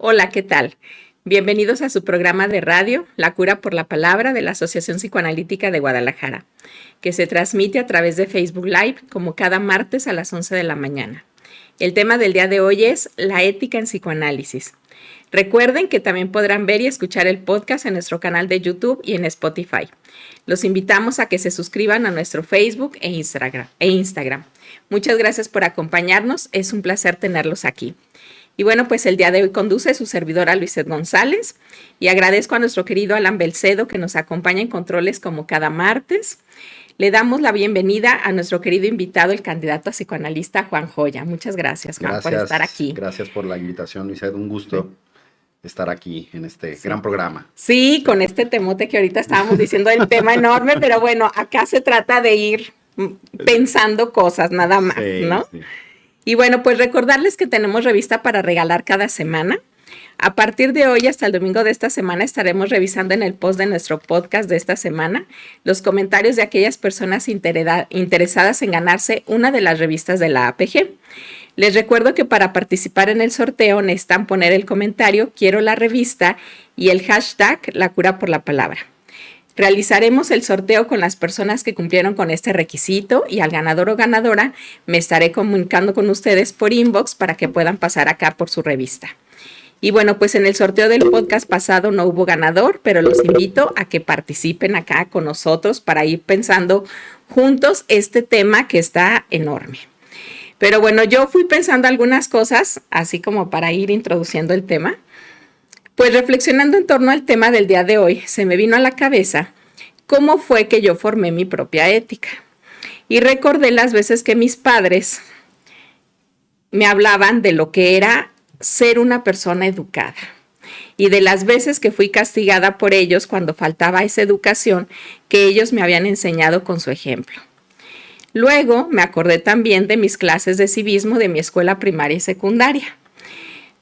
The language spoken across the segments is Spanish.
Hola, ¿qué tal? Bienvenidos a su programa de radio, La Cura por la Palabra, de la Asociación Psicoanalítica de Guadalajara, que se transmite a través de Facebook Live como cada martes a las 11 de la mañana. El tema del día de hoy es la ética en psicoanálisis. Recuerden que también podrán ver y escuchar el podcast en nuestro canal de YouTube y en Spotify. Los invitamos a que se suscriban a nuestro Facebook e Instagram. Muchas gracias por acompañarnos, es un placer tenerlos aquí. Y bueno, pues el día de hoy conduce su servidora Luisette González y agradezco a nuestro querido Alan Belcedo que nos acompaña en controles como cada martes. Le damos la bienvenida a nuestro querido invitado, el candidato a psicoanalista Juan Joya. Muchas gracias, Juan, por estar aquí. Gracias por la invitación, Luisette. Un gusto estar aquí en este gran programa. Sí, con este temote que ahorita estábamos diciendo, el tema enorme, pero bueno, acá se trata de ir pensando cosas nada más, ¿no? Sí. Y bueno, pues recordarles que tenemos revista para regalar cada semana. A partir de hoy hasta el domingo de esta semana estaremos revisando en el post de nuestro podcast de esta semana los comentarios de aquellas personas interesadas en ganarse una de las revistas de la APG. Les recuerdo que para participar en el sorteo necesitan poner el comentario "Quiero la revista" y el hashtag La Cura por la Palabra. Realizaremos el sorteo con las personas que cumplieron con este requisito y al ganador o ganadora me estaré comunicando con ustedes por inbox para que puedan pasar acá por su revista. Y bueno, pues en el sorteo del podcast pasado no hubo ganador, pero los invito a que participen acá con nosotros para ir pensando juntos este tema que está enorme. Pero bueno, yo fui pensando algunas cosas, así como para ir introduciendo el tema. Pues reflexionando en torno al tema del día de hoy, se me vino a la cabeza cómo fue que yo formé mi propia ética. Y recordé las veces que mis padres me hablaban de lo que era ser una persona educada y de las veces que fui castigada por ellos cuando faltaba esa educación que ellos me habían enseñado con su ejemplo. Luego me acordé también de mis clases de civismo de mi escuela primaria y secundaria,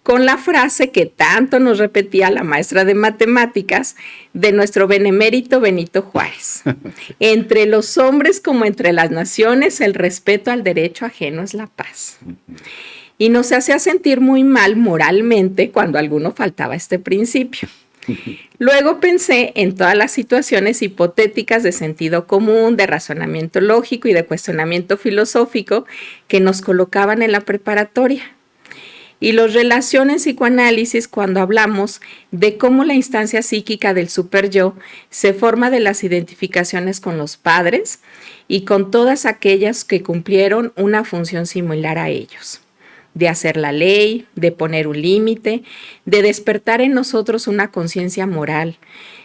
con la frase que tanto nos repetía la maestra de matemáticas de nuestro benemérito Benito Juárez. Entre los hombres como entre las naciones, el respeto al derecho ajeno es la paz. Y nos hacía sentir muy mal moralmente cuando a alguno faltaba este principio. Luego pensé en todas las situaciones hipotéticas de sentido común, de razonamiento lógico y de cuestionamiento filosófico que nos colocaban en la preparatoria. Y los relaciono en psicoanálisis cuando hablamos de cómo la instancia psíquica del superyo se forma de las identificaciones con los padres y con todas aquellas que cumplieron una función similar a ellos, de hacer la ley, de poner un límite, de despertar en nosotros una conciencia moral,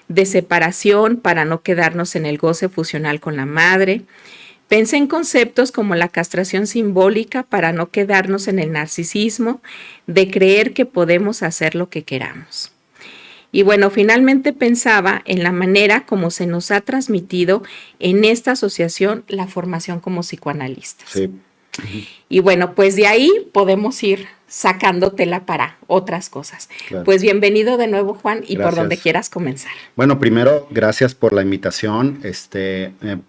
de separación para no quedarnos en el goce fusional con la madre. Pensé en conceptos como la castración simbólica para no quedarnos en el narcisismo, de creer que podemos hacer lo que queramos. Y bueno, finalmente pensaba en la manera como se nos ha transmitido en esta asociación la formación como psicoanalistas. Sí. Y bueno, pues de ahí podemos ir sacando tela para otras cosas. Claro. Pues bienvenido de nuevo, Juan, y gracias. Por donde quieras comenzar. Bueno, primero, gracias por la invitación.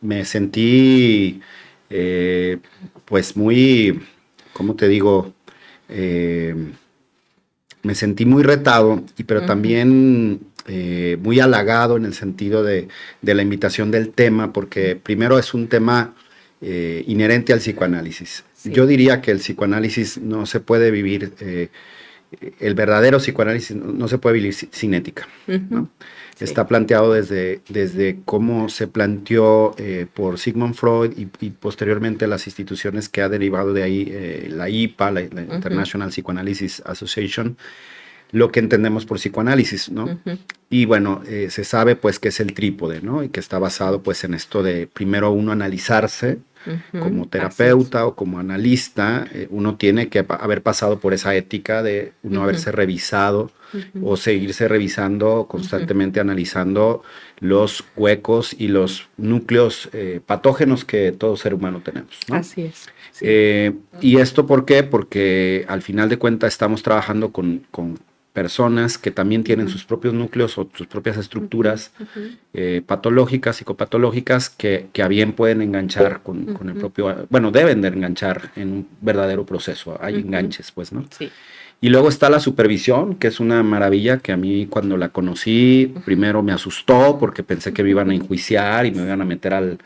Me sentí, pues muy, ¿cómo te digo? Me sentí muy retado, pero también muy halagado en el sentido de la invitación del tema, porque primero es un tema inherente al psicoanálisis. Sí. Yo diría que el psicoanálisis no se puede vivir, el verdadero psicoanálisis no se puede vivir sin ética, ¿no? Sí. Está planteado desde cómo se planteó por Sigmund Freud y posteriormente las instituciones que ha derivado de ahí, la IPA, la International Psychoanalysis Association, lo que entendemos por psicoanálisis, ¿no? Y bueno, se sabe pues que es el trípode, ¿no? Y que está basado pues en esto de primero uno analizarse como terapeuta o como analista, uno tiene que haber pasado por esa ética de uno haberse revisado o seguirse revisando constantemente, analizando los huecos y los núcleos patógenos que todo ser humano tenemos, ¿no? Así es. Sí. ¿Y esto por qué? Porque al final de cuentas estamos trabajando con personas que también tienen sus propios núcleos o sus propias estructuras patológicas, psicopatológicas, que a bien pueden enganchar con el propio, bueno, deben de enganchar en un verdadero proceso, hay enganches, pues, ¿no? Sí. Y luego está la supervisión, que es una maravilla que a mí cuando la conocí, primero me asustó porque pensé que me iban a enjuiciar y me iban a meter al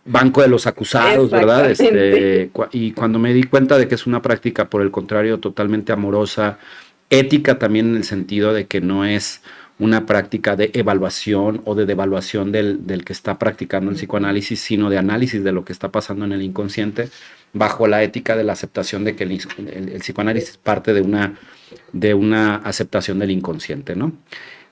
banco de los acusados, ¿verdad? Y cuando me di cuenta de que es una práctica, por el contrario, totalmente amorosa, ética también en el sentido de que no es una práctica de evaluación o de devaluación del que está practicando el psicoanálisis, sino de análisis de lo que está pasando en el inconsciente, bajo la ética de la aceptación de que el psicoanálisis parte de una aceptación del inconsciente, ¿no?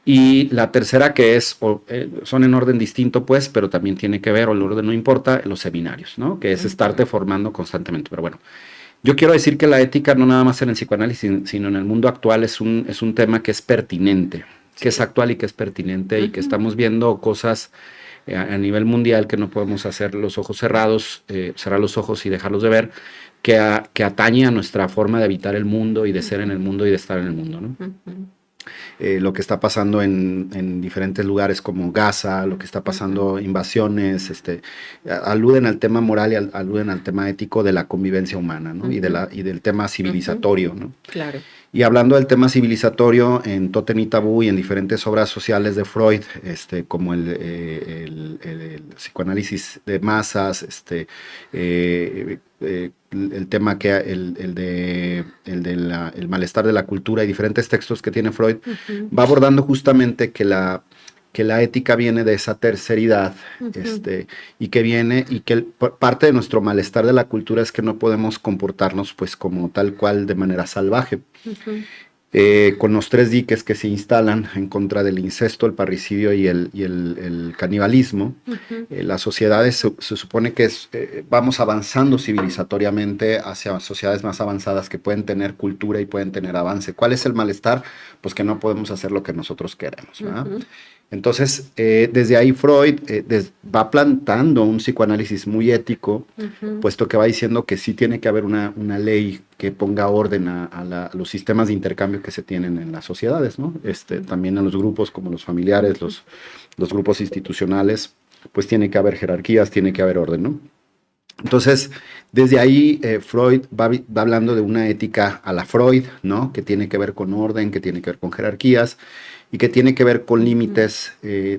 Y la tercera que son en orden distinto, pues, pero también tiene que ver, o el orden no importa, los seminarios, ¿no? Que es estarte formando constantemente. Pero bueno, yo quiero decir que la ética no nada más en el psicoanálisis, sino en el mundo actual es un tema que es pertinente, que es actual y que es pertinente y que estamos viendo cosas a nivel mundial que no podemos hacer los ojos cerrados, cerrar los ojos y dejarlos de ver, que atañe a nuestra forma de habitar el mundo y de ser en el mundo y de estar en el mundo, ¿no? Lo que está pasando en diferentes lugares como Gaza, lo que está pasando, invasiones, aluden al tema moral y aluden al tema ético de la convivencia humana, ¿no? Y del tema civilizatorio, ¿no? Claro. Y hablando del tema civilizatorio, en Tótem y Tabú y en diferentes obras sociales de Freud, como el psicoanálisis de masas, el tema que el malestar de la cultura y diferentes textos que tiene Freud, va abordando justamente que la ética viene de esa terceridad, y que parte de nuestro malestar de la cultura es que no podemos comportarnos pues como tal cual de manera salvaje. Con los 3 diques que se instalan en contra del incesto, el parricidio y el canibalismo, las sociedades se supone que vamos avanzando civilizatoriamente hacia sociedades más avanzadas que pueden tener cultura y pueden tener avance. ¿Cuál es el malestar? Pues que no podemos hacer lo que nosotros queremos, ¿verdad? Entonces, desde ahí Freud va plantando un psicoanálisis muy ético, puesto que va diciendo que sí tiene que haber una ley que ponga orden a los sistemas de intercambio que se tienen en las sociedades, ¿no? También en los grupos como los familiares, los grupos institucionales, pues tiene que haber jerarquías, tiene que haber orden, ¿no? Entonces, desde ahí Freud va hablando de una ética a la Freud, ¿no? Que tiene que ver con orden, que tiene que ver con jerarquías y que tiene que ver con límites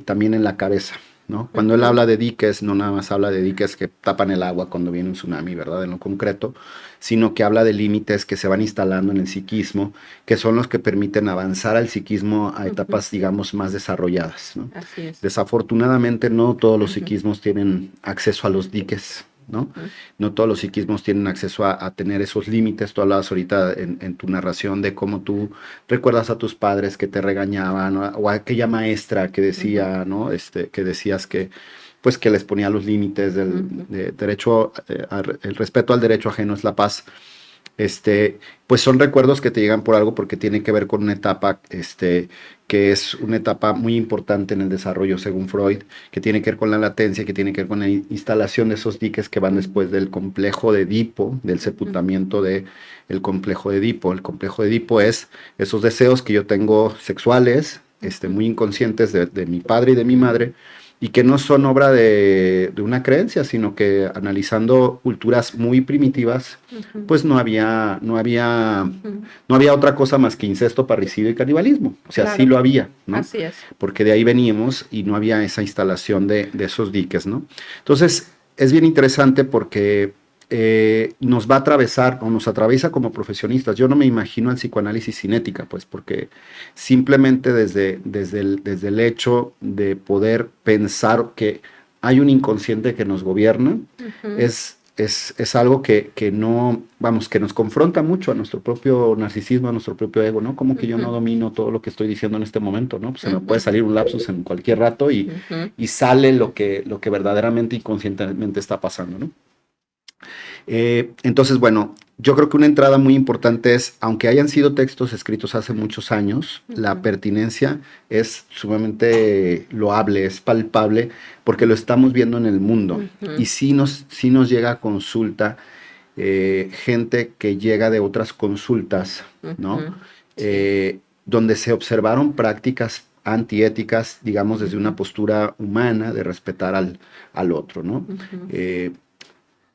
también en la cabeza, ¿no? Cuando él habla de diques, no nada más habla de diques que tapan el agua cuando viene un tsunami, ¿verdad? En lo concreto, sino que habla de límites que se van instalando en el psiquismo, que son los que permiten avanzar al psiquismo a etapas, digamos, más desarrolladas, ¿no? Así es. Desafortunadamente, no todos los psiquismos tienen acceso a los diques, ¿no? No todos los psiquismos tienen acceso a tener esos límites. Tú hablabas ahorita en tu narración de cómo tú recuerdas a tus padres que te regañaban, o a aquella maestra que decía, ¿no? Que decías que pues que les ponía los límites del derecho, el respeto al derecho ajeno es la paz. Pues son recuerdos que te llegan por algo porque tiene que ver con una etapa, que es una etapa muy importante en el desarrollo según Freud, que tiene que ver con la latencia, que tiene que ver con la instalación de esos diques que van después del complejo de Edipo, del sepultamiento del complejo de Edipo. El complejo de Edipo es esos deseos que yo tengo sexuales, muy inconscientes de mi padre y de mi madre, y que no son obra de una creencia, sino que analizando culturas muy primitivas, pues no había otra cosa más que incesto, parricidio y canibalismo. O sea, claro, sí lo había, ¿no? Así es. Porque de ahí veníamos y no había esa instalación de esos diques, ¿no? Entonces, es bien interesante porque nos va a atravesar o nos atraviesa como profesionistas. Yo no me imagino el psicoanálisis sin ética, pues, porque simplemente desde el hecho de poder pensar que hay un inconsciente que nos gobierna, es algo que no, vamos, que nos confronta mucho a nuestro propio narcisismo, a nuestro propio ego, ¿no? Como que yo no domino todo lo que estoy diciendo en este momento, ¿no? Pues se me puede salir un lapsus en cualquier rato y sale lo que verdaderamente inconscientemente está pasando, ¿no? Entonces, bueno, yo creo que una entrada muy importante es, aunque hayan sido textos escritos hace muchos años, la pertinencia es sumamente loable, es palpable, porque lo estamos viendo en el mundo. Y sí nos llega a consulta gente que llega de otras consultas, ¿no? Donde se observaron prácticas antiéticas, digamos, desde una postura humana de respetar al otro, ¿no?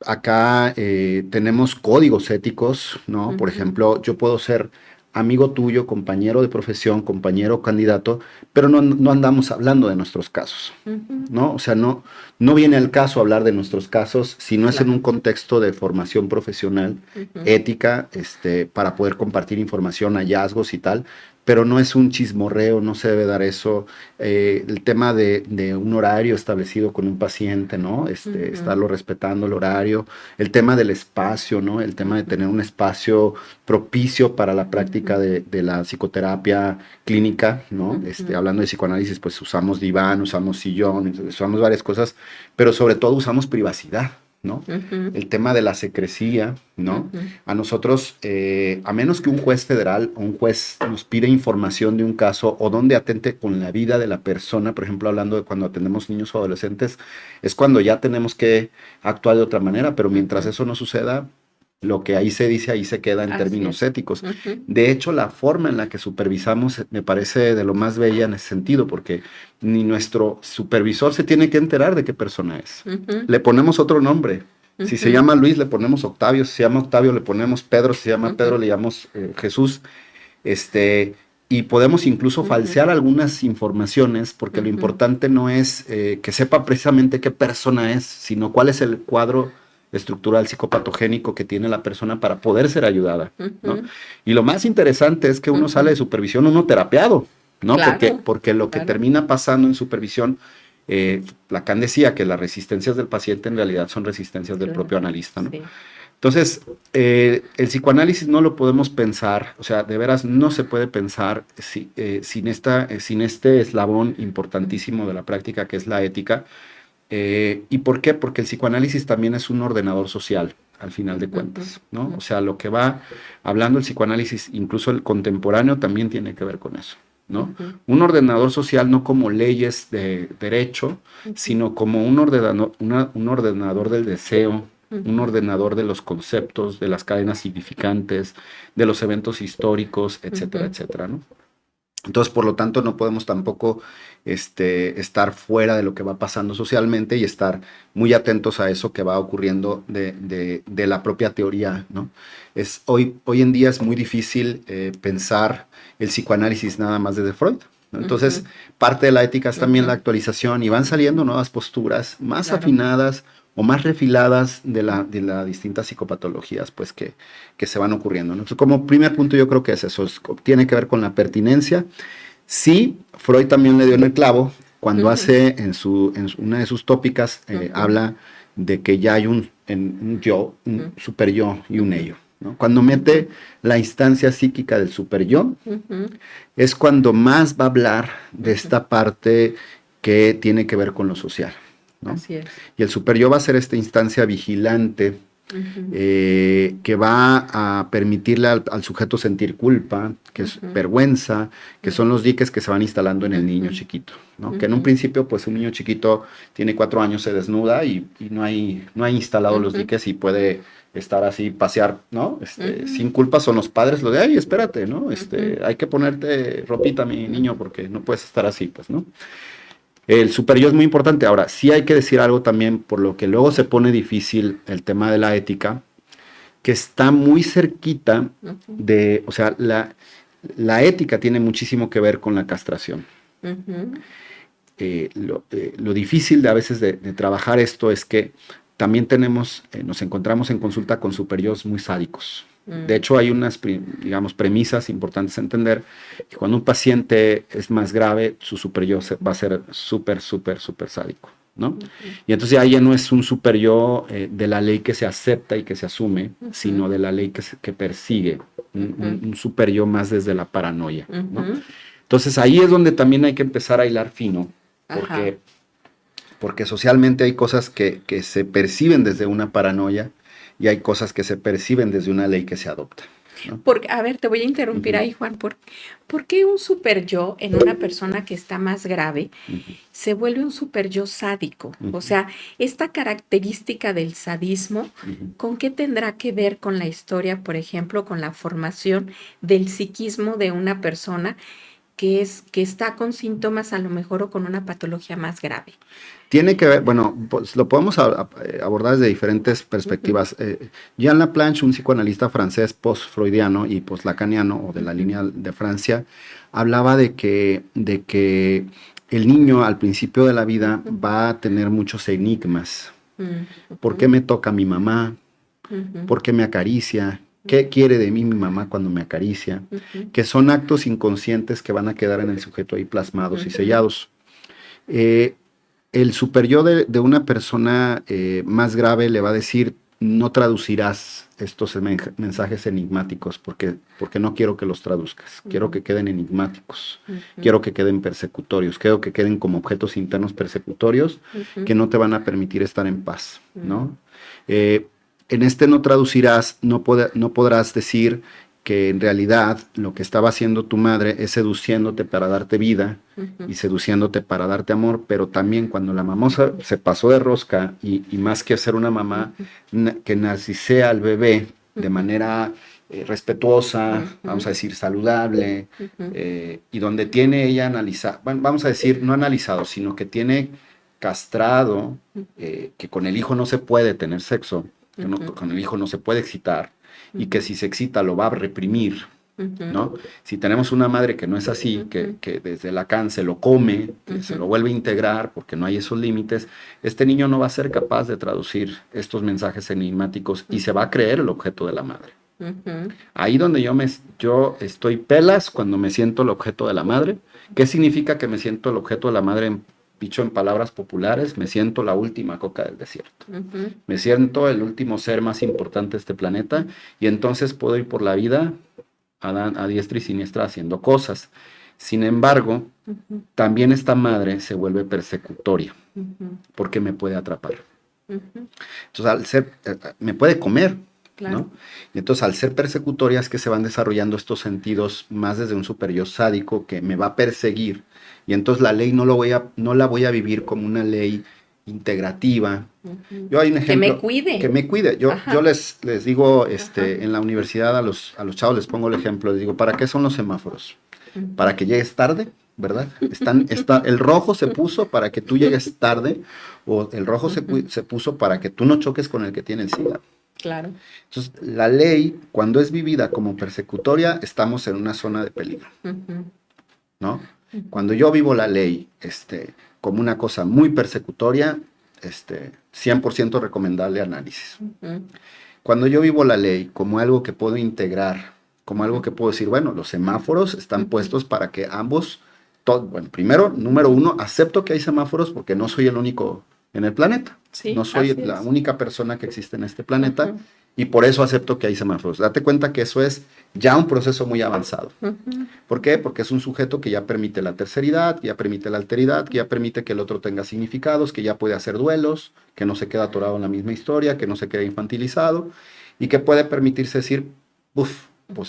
acá tenemos códigos éticos, ¿no? Por ejemplo, yo puedo ser amigo tuyo, compañero de profesión, compañero candidato, pero no andamos hablando de nuestros casos, ¿no? O sea, no viene al caso hablar de nuestros casos si no es en un contexto de formación profesional, ética, para poder compartir información, hallazgos y tal, pero no es un chismorreo, no se debe dar eso. El tema de un horario establecido con un paciente, ¿no? Estarlo respetando el horario. El tema del espacio, ¿no? El tema de tener un espacio propicio para la práctica de la psicoterapia clínica, ¿no? Hablando de psicoanálisis, pues usamos diván, usamos sillón, usamos varias cosas, pero sobre todo usamos privacidad, ¿no? El tema de la secrecía, ¿no? A nosotros, a menos que un juez federal o un juez nos pide información de un caso o donde atente con la vida de la persona, por ejemplo, hablando de cuando atendemos niños o adolescentes, es cuando ya tenemos que actuar de otra manera, pero mientras eso no suceda, lo que ahí se dice, ahí se queda en términos éticos. De hecho, la forma en la que supervisamos me parece de lo más bella en ese sentido, porque ni nuestro supervisor se tiene que enterar de qué persona es. Le ponemos otro nombre. Si se llama Luis, le ponemos Octavio. Si se llama Octavio, le ponemos Pedro. Si se llama Pedro, le llamamos Jesús. Y podemos incluso falsear algunas informaciones, porque lo importante no es que sepa precisamente qué persona es, sino cuál es el cuadro estructural psicopatogénico que tiene la persona para poder ser ayudada, ¿no? Y lo más interesante es que uno sale de supervisión, uno terapeado, ¿no? Claro, porque lo que termina pasando en supervisión, Lacan decía que las resistencias del paciente en realidad son resistencias del propio analista, ¿no? Sí. Entonces, el psicoanálisis no lo podemos pensar, o sea, de veras no se puede pensar sin este eslabón importantísimo de la práctica que es la ética. ¿Y por qué? Porque el psicoanálisis también es un ordenador social, al final de cuentas, ¿no? O sea, lo que va hablando el psicoanálisis, incluso el contemporáneo, también tiene que ver con eso, ¿no? Un ordenador social no como leyes de derecho, sino como un ordenador del deseo, un ordenador de los conceptos, de las cadenas significantes, de los eventos históricos, etcétera, etcétera, ¿no? Entonces, por lo tanto, no podemos tampoco estar fuera de lo que va pasando socialmente y estar muy atentos a eso que va ocurriendo de la propia teoría, ¿no? Hoy en día es muy difícil pensar el psicoanálisis nada más desde Freud, ¿no? Entonces, parte de la ética es también la actualización y van saliendo nuevas posturas más afinadas o más refiladas de las distintas psicopatologías pues, que se van ocurriendo, ¿no? Entonces, como primer punto yo creo que es eso, tiene que ver con la pertinencia. Sí, Freud también le dio en el clavo cuando hace en una de sus tópicas, habla de que ya hay un yo, un super yo y un ello, ¿no? Cuando mete la instancia psíquica del super yo, es cuando más va a hablar de esta parte que tiene que ver con lo social, ¿no? Así es. Y el super yo va a ser esta instancia vigilante que va a permitirle al sujeto sentir culpa, que es vergüenza, que son los diques que se van instalando en el niño chiquito, ¿no? Que en un principio, pues un niño chiquito tiene 4 años, se desnuda y no hay instalado los diques y puede estar así, pasear, ¿no? Sin culpa son los padres, lo de, ay, espérate, ¿no? Hay que ponerte ropita, mi niño, porque no puedes estar así, pues, ¿no? El super-yo es muy importante. Ahora, sí hay que decir algo también, por lo que luego se pone difícil el tema de la ética, que está muy cerquita de, o sea, la ética tiene muchísimo que ver con la castración. Lo difícil a veces de trabajar esto es que también nos encontramos en consulta con super-yos muy sádicos. De hecho, hay unas, digamos, premisas importantes a entender, que cuando un paciente es más grave, su super-yo va a ser súper sádico, ¿no? Y entonces ahí ya no es un super-yo de la ley que se acepta y que se asume, sino de la ley que persigue, un super-yo más desde la paranoia, ¿no? Entonces ahí es donde también hay que empezar a hilar fino, porque socialmente hay cosas que se perciben desde una paranoia, y hay cosas que se perciben desde una ley que se adopta, ¿no? Porque, a ver, te voy a interrumpir ahí, Juan. ¿Por qué un super yo en una persona que está más grave se vuelve un super yo sádico? O sea, esta característica del sadismo, ¿con qué tendrá que ver con la historia, por ejemplo, con la formación del psiquismo de una persona que está con síntomas a lo mejor o con una patología más grave? Tiene que ver, bueno, pues lo podemos abordar desde diferentes perspectivas. Jean Laplanche, un psicoanalista francés post-freudiano y post-lacaniano, o de la línea de Francia, hablaba de que el niño al principio de la vida va a tener muchos enigmas. ¿Por qué me toca mi mamá? ¿Por qué me acaricia? ¿Qué quiere de mí mi mamá cuando me acaricia? Que son actos inconscientes que van a quedar en el sujeto ahí plasmados y sellados. El superyo de una persona más grave le va a decir: no traducirás estos mensajes enigmáticos porque no quiero que los traduzcas, quiero que queden enigmáticos, quiero que queden persecutorios, quiero que queden como objetos internos persecutorios que no te van a permitir estar en paz, ¿no? En este no traducirás, no podrás decir que en realidad lo que estaba haciendo tu madre es seduciéndote para darte vida y seduciéndote para darte amor, pero también cuando la mamá se pasó de rosca y más que ser una mamá que narcisea al bebé de manera respetuosa, vamos a decir saludable, y donde tiene ella analizado, bueno, vamos a decir no analizado, sino que tiene castrado que con el hijo no se puede tener sexo, que con el hijo no se puede excitar, y que si se excita lo va a reprimir, ¿no? Si tenemos una madre que no es así, que desde Lacan se lo come, que se lo vuelve a integrar porque no hay esos límites, este niño no va a ser capaz de traducir estos mensajes enigmáticos y se va a creer el objeto de la madre. Ahí donde yo estoy pelas cuando me siento el objeto de la madre. ¿Qué significa que me siento el objeto de la madre? Dicho en palabras populares, me siento la última coca del desierto. Me siento el último ser más importante de este planeta y entonces puedo ir por la vida a diestra y siniestra haciendo cosas. Sin embargo, también esta madre se vuelve persecutoria porque me puede atrapar. Entonces, al ser, me puede comer. Claro. ¿No? Y entonces, al ser persecutoria es que se van desarrollando estos sentidos más desde un superyo sádico que me va a perseguir. Y entonces la ley no la voy a vivir como una ley integrativa. Yo hay un ejemplo. Que me cuide. Que me cuide. Yo les digo, en la universidad a los chavos les pongo el ejemplo, les digo, ¿para qué son los semáforos? Para que llegues tarde, ¿verdad? El rojo se puso para que tú llegues tarde, o el rojo se puso para que tú no choques con el que tiene el SIDA. Claro. Entonces, la ley, cuando es vivida como persecutoria, estamos en una zona de peligro, ¿no? Cuando yo vivo la ley como una cosa muy persecutoria, 100% recomendable análisis. Cuando yo vivo la ley como algo que puedo integrar, como algo que puedo decir, bueno, los semáforos están puestos para que ambos, bueno, primero, número uno, acepto que hay semáforos porque no soy el único en el planeta. Sí, no soy la única persona que existe en este planeta y por eso acepto que hay semáforos. Date cuenta que eso es ya un proceso muy avanzado. ¿Por qué? Porque es un sujeto que ya permite la terceridad, que ya permite la alteridad, que ya permite que el otro tenga significados, que ya puede hacer duelos, que no se queda atorado en la misma historia, que no se queda infantilizado y que puede permitirse decir, pues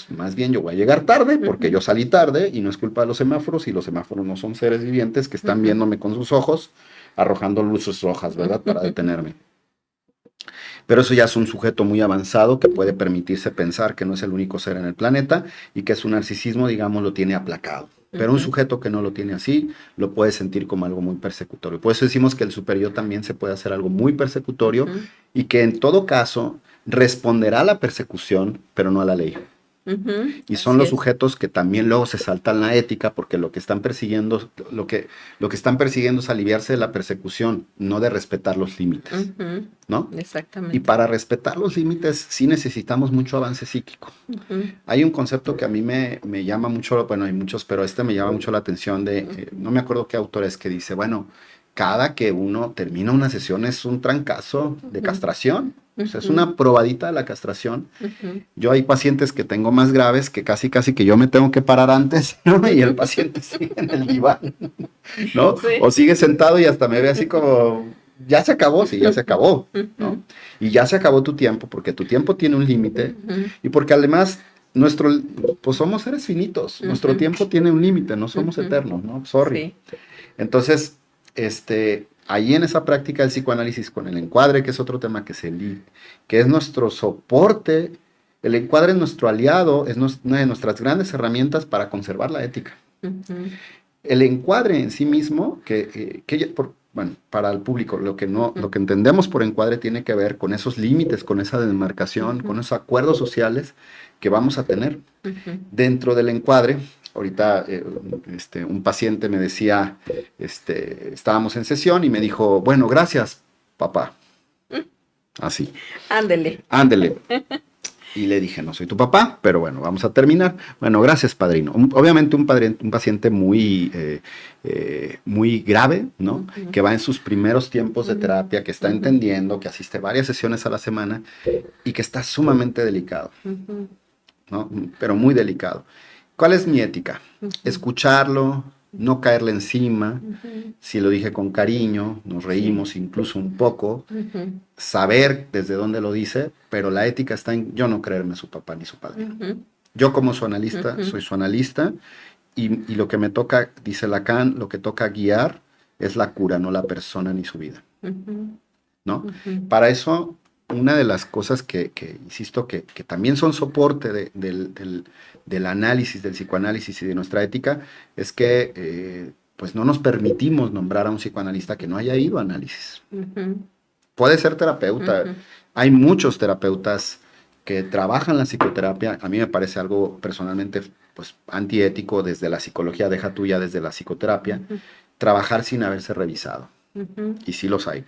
más bien yo voy a llegar tarde porque yo salí tarde y no es culpa de los semáforos y los semáforos no son seres vivientes que están viéndome con sus ojos arrojando luces rojas, ¿verdad? Para detenerme. Pero eso ya es un sujeto muy avanzado que puede permitirse pensar que no es el único ser en el planeta y que su narcisismo, digamos, lo tiene aplacado. Pero un sujeto que no lo tiene así, lo puede sentir como algo muy persecutorio. Por eso decimos que el superior también se puede hacer algo muy persecutorio y que en todo caso responderá a la persecución, pero no a la ley. Y son los sujetos que también luego se saltan la ética porque lo que están persiguiendo, lo que están persiguiendo es aliviarse de la persecución, no de respetar los límites, ¿no? Exactamente. Y para respetar los límites sí necesitamos mucho avance psíquico. Hay un concepto que a mí me llama mucho, bueno, hay muchos, pero me llama mucho la atención no me acuerdo qué autor es que dice, bueno, cada que uno termina una sesión es un trancazo de castración. O sea, es una probadita de la castración. Yo hay pacientes que tengo más graves que casi que yo me tengo que parar antes, ¿no? Y el paciente sigue en el diván, ¿no? Sí. O sigue sentado y hasta me ve así como, ya se acabó, sí, ya se acabó, ¿no? Y ya se acabó tu tiempo, porque tu tiempo tiene un límite y porque además pues somos seres finitos, nuestro tiempo tiene un límite, no somos eternos, ¿no? Sorry. Sí. Entonces, ahí en esa práctica del psicoanálisis con el encuadre, que es otro tema que es nuestro soporte, el encuadre es nuestro aliado, es una de nuestras grandes herramientas para conservar la ética. Ujú. El encuadre en sí mismo, bueno, para el público, lo que entendemos por encuadre tiene que ver con esos límites, con esa demarcación, con esos acuerdos sociales que vamos a tener. Dentro del encuadre, ahorita un paciente me decía, estábamos en sesión y me dijo, bueno, gracias, papá. Así. Ándele. Ándele. Y le dije, no soy tu papá, pero bueno, vamos a terminar. Bueno, gracias, padrino. Obviamente un paciente muy, muy grave, ¿no? Que va en sus primeros tiempos de terapia, que está entendiendo, que asiste varias sesiones a la semana y que está sumamente delicado, ¿no? Pero muy delicado. ¿Cuál es mi ética? Escucharlo, no caerle encima. Si lo dije con cariño, nos reímos incluso un poco, saber desde dónde lo dice, pero la ética está en yo no creerme su papá ni su padre. Yo como su analista, soy su analista, y lo que me toca, dice Lacan, lo que toca guiar es la cura, no la persona ni su vida. ¿No? Para eso, una de las cosas que insisto, que también son soporte del análisis, del psicoanálisis y de nuestra ética, es que pues no nos permitimos nombrar a un psicoanalista que no haya ido a análisis. Puede ser terapeuta. Hay muchos terapeutas que trabajan la psicoterapia. A mí me parece algo personalmente pues antiético desde la psicología, deja tuya desde la psicoterapia, trabajar sin haberse revisado. Y sí los hay.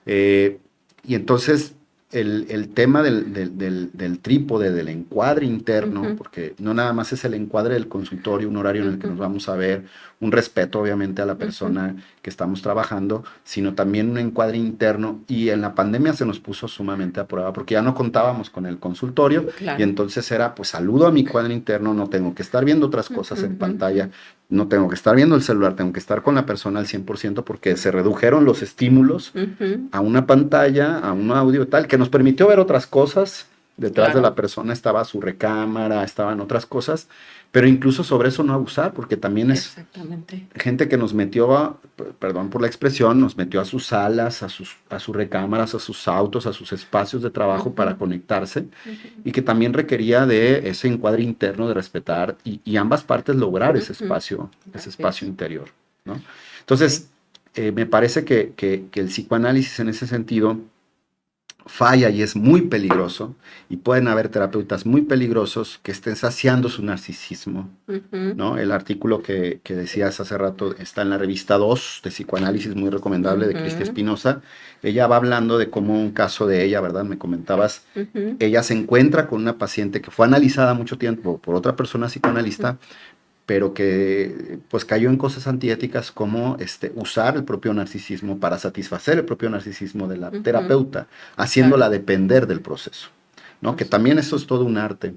Y entonces el tema del trípode, del encuadre interno, porque no nada más es el encuadre del consultorio, un horario en el que nos vamos a ver, un respeto obviamente a la persona que estamos trabajando, sino también un encuadre interno, y en la pandemia se nos puso sumamente a prueba, porque ya no contábamos con el consultorio, y entonces era, pues saludo a mi cuadro interno, no tengo que estar viendo otras cosas en pantalla, no tengo que estar viendo el celular, tengo que estar con la persona al 100% porque se redujeron los estímulos a una pantalla, a un audio tal, que nos permitió ver otras cosas. Detrás de la persona estaba su recámara, estaban otras cosas, pero incluso sobre eso no abusar, porque también es gente que nos metió, perdón por la expresión, nos metió a sus salas, a sus recámaras, a sus autos, a sus espacios de trabajo para conectarse, y que también requería de ese encuadre interno de respetar y ambas partes lograr ese espacio interior, ¿no? Entonces, me parece que el psicoanálisis en ese sentido falla y es muy peligroso, y pueden haber terapeutas muy peligrosos que estén saciando su narcisismo, ¿no? El artículo que decías hace rato está en la revista 2 de psicoanálisis, muy recomendable, de Cristina Espinosa. Ella va hablando de cómo un caso de ella, ¿verdad? Me comentabas, ella se encuentra con una paciente que fue analizada mucho tiempo por otra persona psicoanalista, pero que pues cayó en cosas antiéticas como usar el propio narcisismo para satisfacer el propio narcisismo de la terapeuta, haciéndola depender del proceso, ¿no? Que también eso es todo un arte.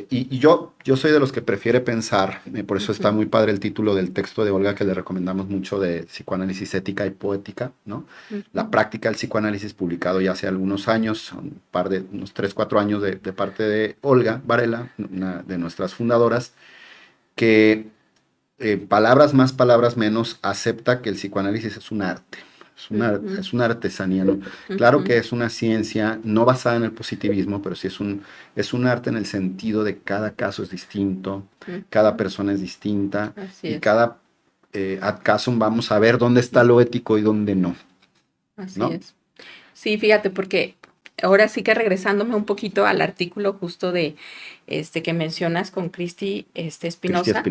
Y yo soy de los que prefiere pensar, por eso está muy padre el título del texto de Olga que le recomendamos mucho, de psicoanálisis ética y poética, ¿no? La práctica del psicoanálisis, publicado ya hace algunos años, unos 3, 4 años de parte de Olga Varela, una de nuestras fundadoras, que palabras más, palabras menos, acepta que el psicoanálisis es un arte, es una artesanía, ¿no? Claro que es una ciencia no basada en el positivismo, pero sí es un arte en el sentido de cada caso es distinto, cada persona es distinta, y cada ad casum vamos a ver dónde está lo ético y dónde no. Así es. Sí, fíjate, porque ahora sí que regresándome un poquito al artículo justo de que mencionas con Cristi Espinosa.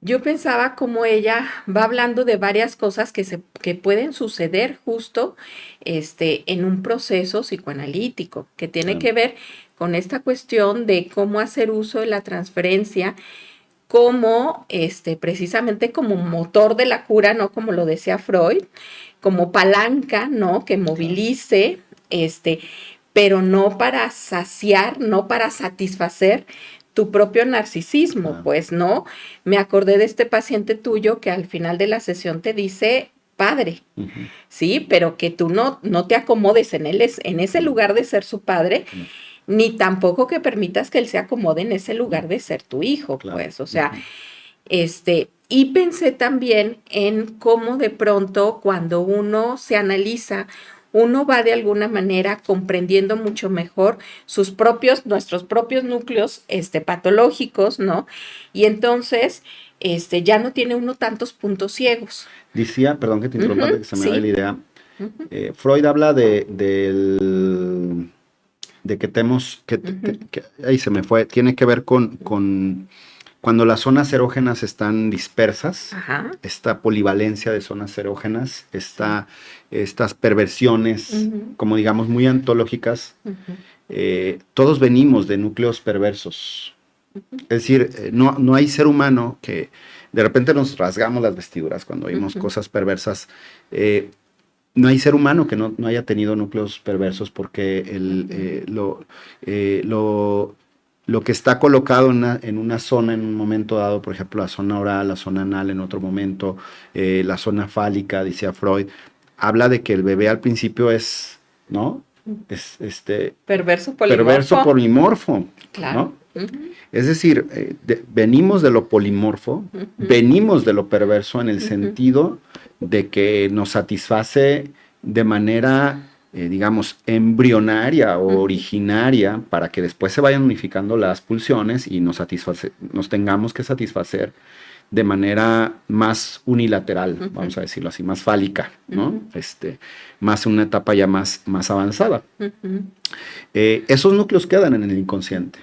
Yo pensaba como ella va hablando de varias cosas que pueden suceder justo en un proceso psicoanalítico, que tiene que ver con esta cuestión de cómo hacer uso de la transferencia como precisamente como motor de la cura, ¿no? Como lo decía Freud, como palanca, ¿no? Que movilice, pero no para saciar, no para satisfacer tu propio narcisismo, pues, ¿no? Me acordé de este paciente tuyo que al final de la sesión te dice padre, ¿sí? Pero que tú no te acomodes en ese lugar de ser su padre, ni tampoco que permitas que él se acomode en ese lugar de ser tu hijo, pues, o sea, y pensé también en cómo de pronto cuando uno se analiza uno va de alguna manera comprendiendo mucho mejor nuestros propios núcleos patológicos, ¿no? Y entonces ya no tiene uno tantos puntos ciegos. Decía, perdón que te interrumpa, que se me da la idea. Freud habla de que tenemos, ahí se me fue, tiene que ver con cuando las zonas erógenas están dispersas, esta polivalencia de zonas erógenas, estas perversiones, como digamos, muy antológicas, todos venimos de núcleos perversos. Es decir, no hay ser humano que de repente nos rasgamos las vestiduras cuando oímos cosas perversas. No hay ser humano que no haya tenido núcleos perversos, porque lo que está colocado en una zona en un momento dado, por ejemplo, la zona oral, la zona anal en otro momento, la zona fálica, decía Freud, habla de que el bebé al principio es, ¿no? Es perverso polimorfo, claro. ¿no? Es decir, venimos de lo polimorfo, venimos de lo perverso en el sentido de que nos satisface de manera, digamos, embrionaria o originaria, para que después se vayan unificando las pulsiones y nos tengamos que satisfacer de manera más unilateral, vamos a decirlo así, más fálica, ¿no? Más una etapa ya más avanzada. Esos núcleos quedan en el inconsciente.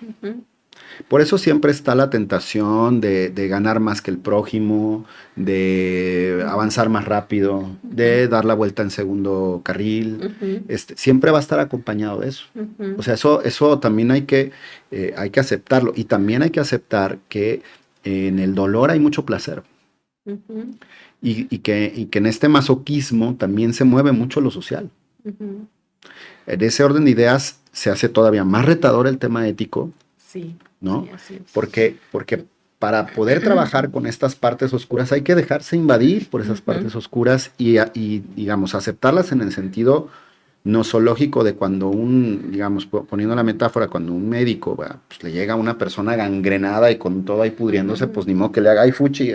Por eso siempre está la tentación de ganar más que el prójimo, de avanzar más rápido, de dar la vuelta en segundo carril. Siempre va a estar acompañado de eso. O sea, eso también hay que aceptarlo. Y también hay que aceptar que en el dolor hay mucho placer. Y que en este masoquismo también se mueve mucho lo social. En ese orden de ideas se hace todavía más retador el tema ético. Sí. ¿No? Sí, así es. Porque para poder trabajar con estas partes oscuras hay que dejarse invadir por esas partes oscuras y, digamos, aceptarlas en el sentido nosológico de cuando digamos, poniendo la metáfora, cuando un médico pues le llega a una persona gangrenada y con todo ahí pudriéndose, pues ni modo que le haga ahí fuchi,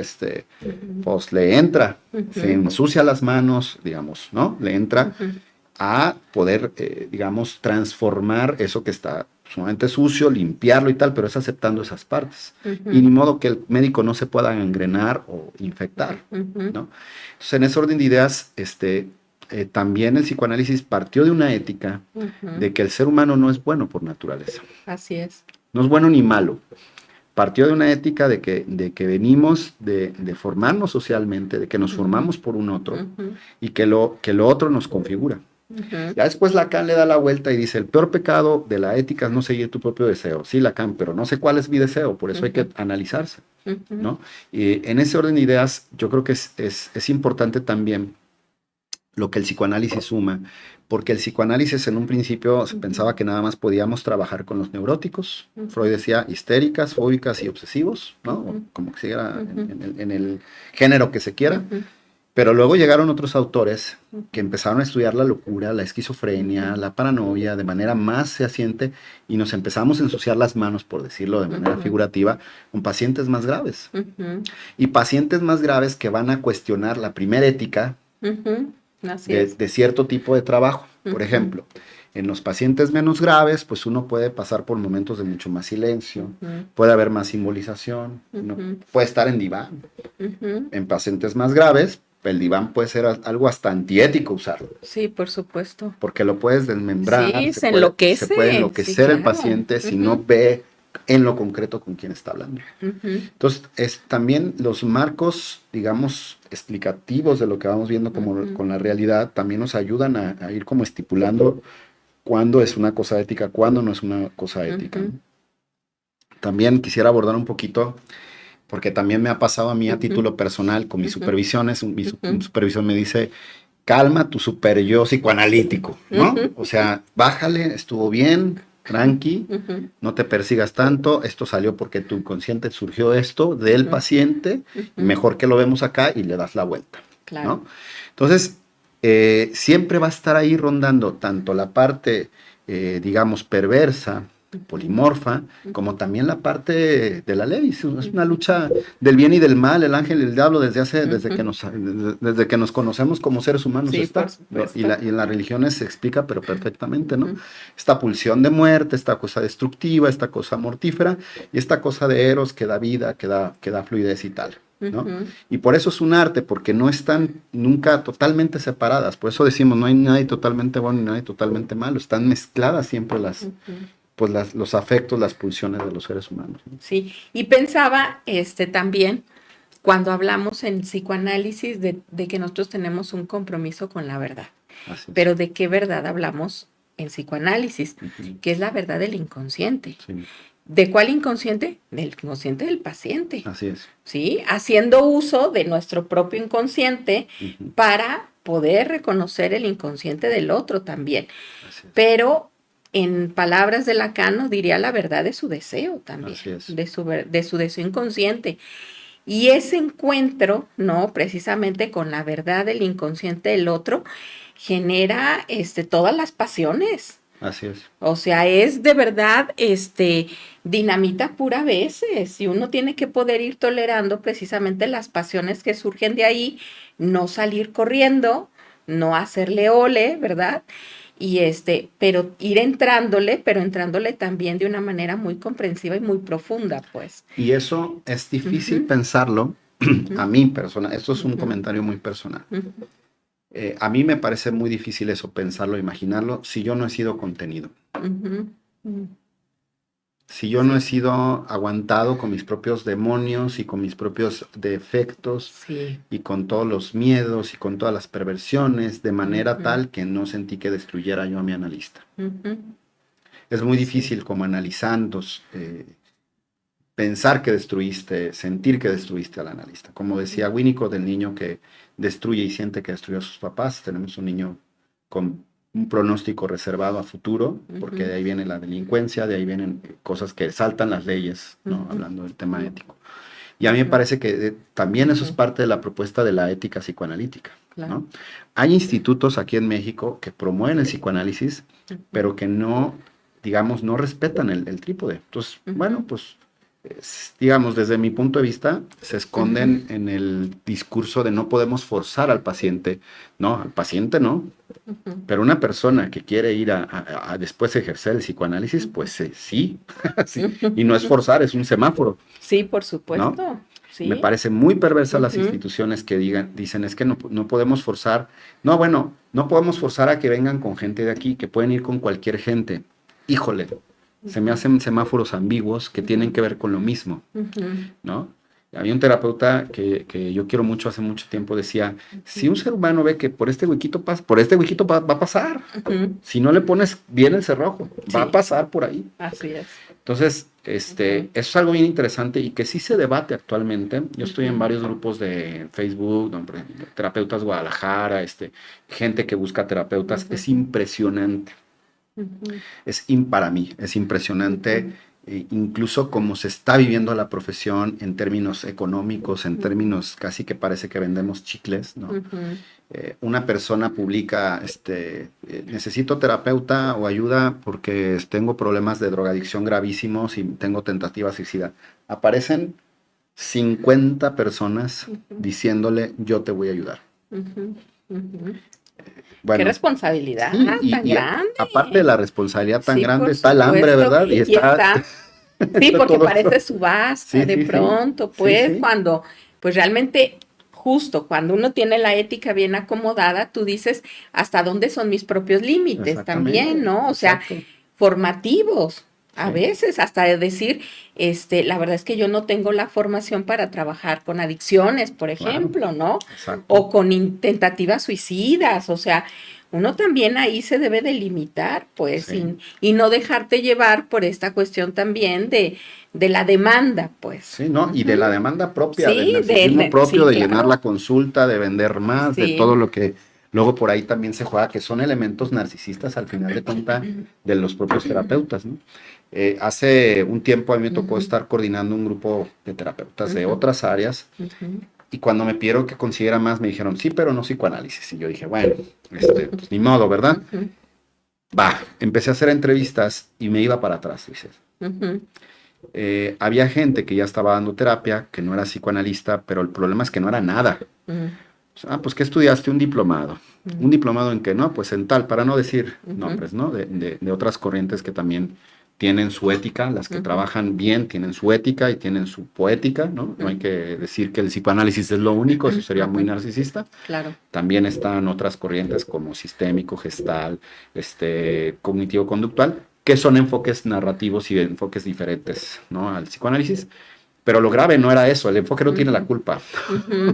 pues le entra, se ensucia las manos, digamos, ¿no? Le entra a poder, digamos, transformar eso que está sumamente sucio, limpiarlo y tal, pero es aceptando esas partes. Y ni modo que el médico no se pueda engrenar o infectar, ¿no? Entonces, en ese orden de ideas, también el psicoanálisis partió de una ética de que el ser humano no es bueno por naturaleza. Así es. No es bueno ni malo. Partió de una ética de que venimos de formarnos socialmente, de que nos formamos por un otro y que lo otro nos configura. Ya después Lacan le da la vuelta y dice, el peor pecado de la ética es no seguir tu propio deseo. Sí, Lacan, pero no sé cuál es mi deseo, por eso hay que analizarse, ¿no? Y en ese orden de ideas, yo creo que es importante también lo que el psicoanálisis suma, porque el psicoanálisis en un principio se pensaba que nada más podíamos trabajar con los neuróticos. Freud decía histéricas, fóbicas y obsesivos, ¿no? O como que siga en el género que se quiera. Pero luego llegaron otros autores que empezaron a estudiar la locura, la esquizofrenia, la paranoia de manera más fehaciente y nos empezamos a ensuciar las manos, por decirlo de manera figurativa, con pacientes más graves. Y pacientes más graves que van a cuestionar la primera ética de cierto tipo de trabajo. Por ejemplo, en los pacientes menos graves, pues uno puede pasar por momentos de mucho más silencio, puede haber más simbolización, puede estar en diván. En pacientes más graves, el diván puede ser algo hasta antiético usarlo. Sí, por supuesto. Porque lo puedes desmembrar. Sí, se puede enloquecer el paciente si no ve en lo concreto con quién está hablando. Entonces, también los marcos, digamos, explicativos de lo que vamos viendo como con la realidad, también nos ayudan a ir como estipulando cuándo es una cosa ética, cuándo no es una cosa ética. También quisiera abordar un poquito, porque también me ha pasado a mí a título personal con mis supervisiones. Mi supervisor me dice, calma tu super yo psicoanalítico, ¿no? O sea, bájale, estuvo bien, tranqui, no te persigas tanto, esto salió porque tu inconsciente surgió esto del paciente, mejor que lo vemos acá y le das la vuelta, ¿no? Entonces, siempre va a estar ahí rondando tanto la parte, digamos, perversa, polimorfa, como también la parte de la ley. Es una lucha del bien y del mal, el ángel y el diablo, desde que nos conocemos como seres humanos, Sí, está, ¿no? Y en las religiones se explica, pero perfectamente, ¿no? Esta pulsión de muerte, esta cosa destructiva, esta cosa mortífera, y esta cosa de Eros que da vida, que da fluidez y tal, ¿no? Y por eso es un arte, porque no están nunca totalmente separadas. Por eso decimos, no hay nadie totalmente bueno ni nadie totalmente malo. Están mezcladas siempre los afectos, las pulsiones de los seres humanos, ¿no? Sí, y pensaba también, cuando hablamos en psicoanálisis, de que nosotros tenemos un compromiso con la verdad. Así es. Pero ¿de qué verdad hablamos en psicoanálisis? Que es la verdad del inconsciente. Sí. ¿De cuál inconsciente? Del inconsciente del paciente. Así es. ¿Sí? Haciendo uso de nuestro propio inconsciente para poder reconocer el inconsciente del otro también. Así es. Pero en palabras de Lacan nos diría la verdad de su deseo también, Así es. de su deseo inconsciente. Y ese encuentro, ¿no? Precisamente con la verdad del inconsciente del otro, genera todas las pasiones. Así es. O sea, es de verdad dinamita pura a veces, y uno tiene que poder ir tolerando precisamente las pasiones que surgen de ahí, no salir corriendo, no hacerle ole, ¿verdad? Y pero ir entrándole, pero entrándole también de una manera muy comprensiva y muy profunda, pues. Y eso es difícil pensarlo, a mí persona, esto es un comentario muy personal. A mí me parece muy difícil eso, pensarlo, imaginarlo, si yo no he sido contenido. Si yo no he sido aguantado con mis propios demonios y con mis propios defectos, Sí. y con todos los miedos y con todas las perversiones, de manera tal que no sentí que destruyera yo a mi analista. Es muy difícil como analizando, pensar que destruiste, sentir que destruiste al analista. Como decía Winnicott, del niño que destruye y siente que destruyó a sus papás, tenemos un niño con un pronóstico reservado a futuro, porque de ahí viene la delincuencia, de ahí vienen cosas que saltan las leyes, ¿no? Hablando del tema ético. Y a mí me parece que también eso es parte de la propuesta de la ética psicoanalítica, ¿no? Hay institutos aquí en México que promueven el psicoanálisis, pero que no, digamos, no respetan el trípode. Entonces, bueno, pues, digamos, desde mi punto de vista, se esconden en el discurso de no podemos forzar al paciente, ¿no? Al paciente no. Pero una persona que quiere ir a después ejercer el psicoanálisis, pues sí, sí. Y no es forzar, es un semáforo. Sí, por supuesto. ¿No? Sí. Me parece muy perversa las instituciones que dicen es que no podemos forzar. No, bueno, no podemos forzar a que vengan con gente de aquí, que pueden ir con cualquier gente. Híjole, se me hacen semáforos ambiguos que tienen que ver con lo mismo, ¿no? Había un terapeuta que yo quiero mucho, hace mucho tiempo, decía, si un ser humano ve que por este huequito va a pasar. Si no le pones bien el cerrojo, va a pasar por ahí. Así es. Entonces, eso es algo bien interesante y que sí se debate actualmente. Yo estoy en varios grupos de Facebook, Terapeutas Guadalajara, gente que busca terapeutas. Es impresionante. Para mí, es impresionante, incluso cómo se está viviendo la profesión en términos económicos, en términos casi que parece que vendemos chicles, ¿no? Una persona publica, necesito terapeuta o ayuda porque tengo problemas de drogadicción gravísimos y tengo tentativa suicida. Aparecen 50 personas diciéndole, yo te voy a ayudar. Bueno, qué responsabilidad tan grande. Aparte de la responsabilidad tan grande, está el hambre, ¿verdad? Y está sí, porque parece subasta de pronto, pues, cuando, pues realmente, justo cuando uno tiene la ética bien acomodada, tú dices, ¿hasta dónde son mis propios límites también, no? O sea, formativos. A veces hasta de decir, la verdad es que yo no tengo la formación para trabajar con adicciones, por ejemplo, ¿no? Exacto. O con tentativas suicidas, o sea, uno también ahí se debe de limitar, pues, y no dejarte llevar por esta cuestión también de la demanda, pues. Sí, ¿no? Y de la demanda propia, del narcisismo propio, de llenar la consulta, de vender más, de todo lo que luego por ahí también se juega, que son elementos narcisistas al final de cuentas de los propios terapeutas, ¿no? Hace un tiempo a mí me tocó estar coordinando un grupo de terapeutas de otras áreas y cuando me pidieron que consiguiera más me dijeron, sí, pero no psicoanálisis. Y yo dije, bueno, pues ni modo, ¿verdad? empecé a hacer entrevistas y me iba para atrás, dices. Había gente que ya estaba dando terapia, que no era psicoanalista, pero el problema es que no era nada. Pues ¿qué estudiaste? Un diplomado. ¿Un diplomado en qué? No, pues en tal, para no decir nombres, ¿no? De otras corrientes que también tienen su ética, las que trabajan bien tienen su ética y tienen su poética, ¿no? No hay que decir que el psicoanálisis es lo único, eso sería muy narcisista. Claro. También están otras corrientes como sistémico, gestal, cognitivo-conductual, que son enfoques narrativos y enfoques diferentes, ¿no? Al psicoanálisis. Pero lo grave no era eso, el enfoque no tiene la culpa.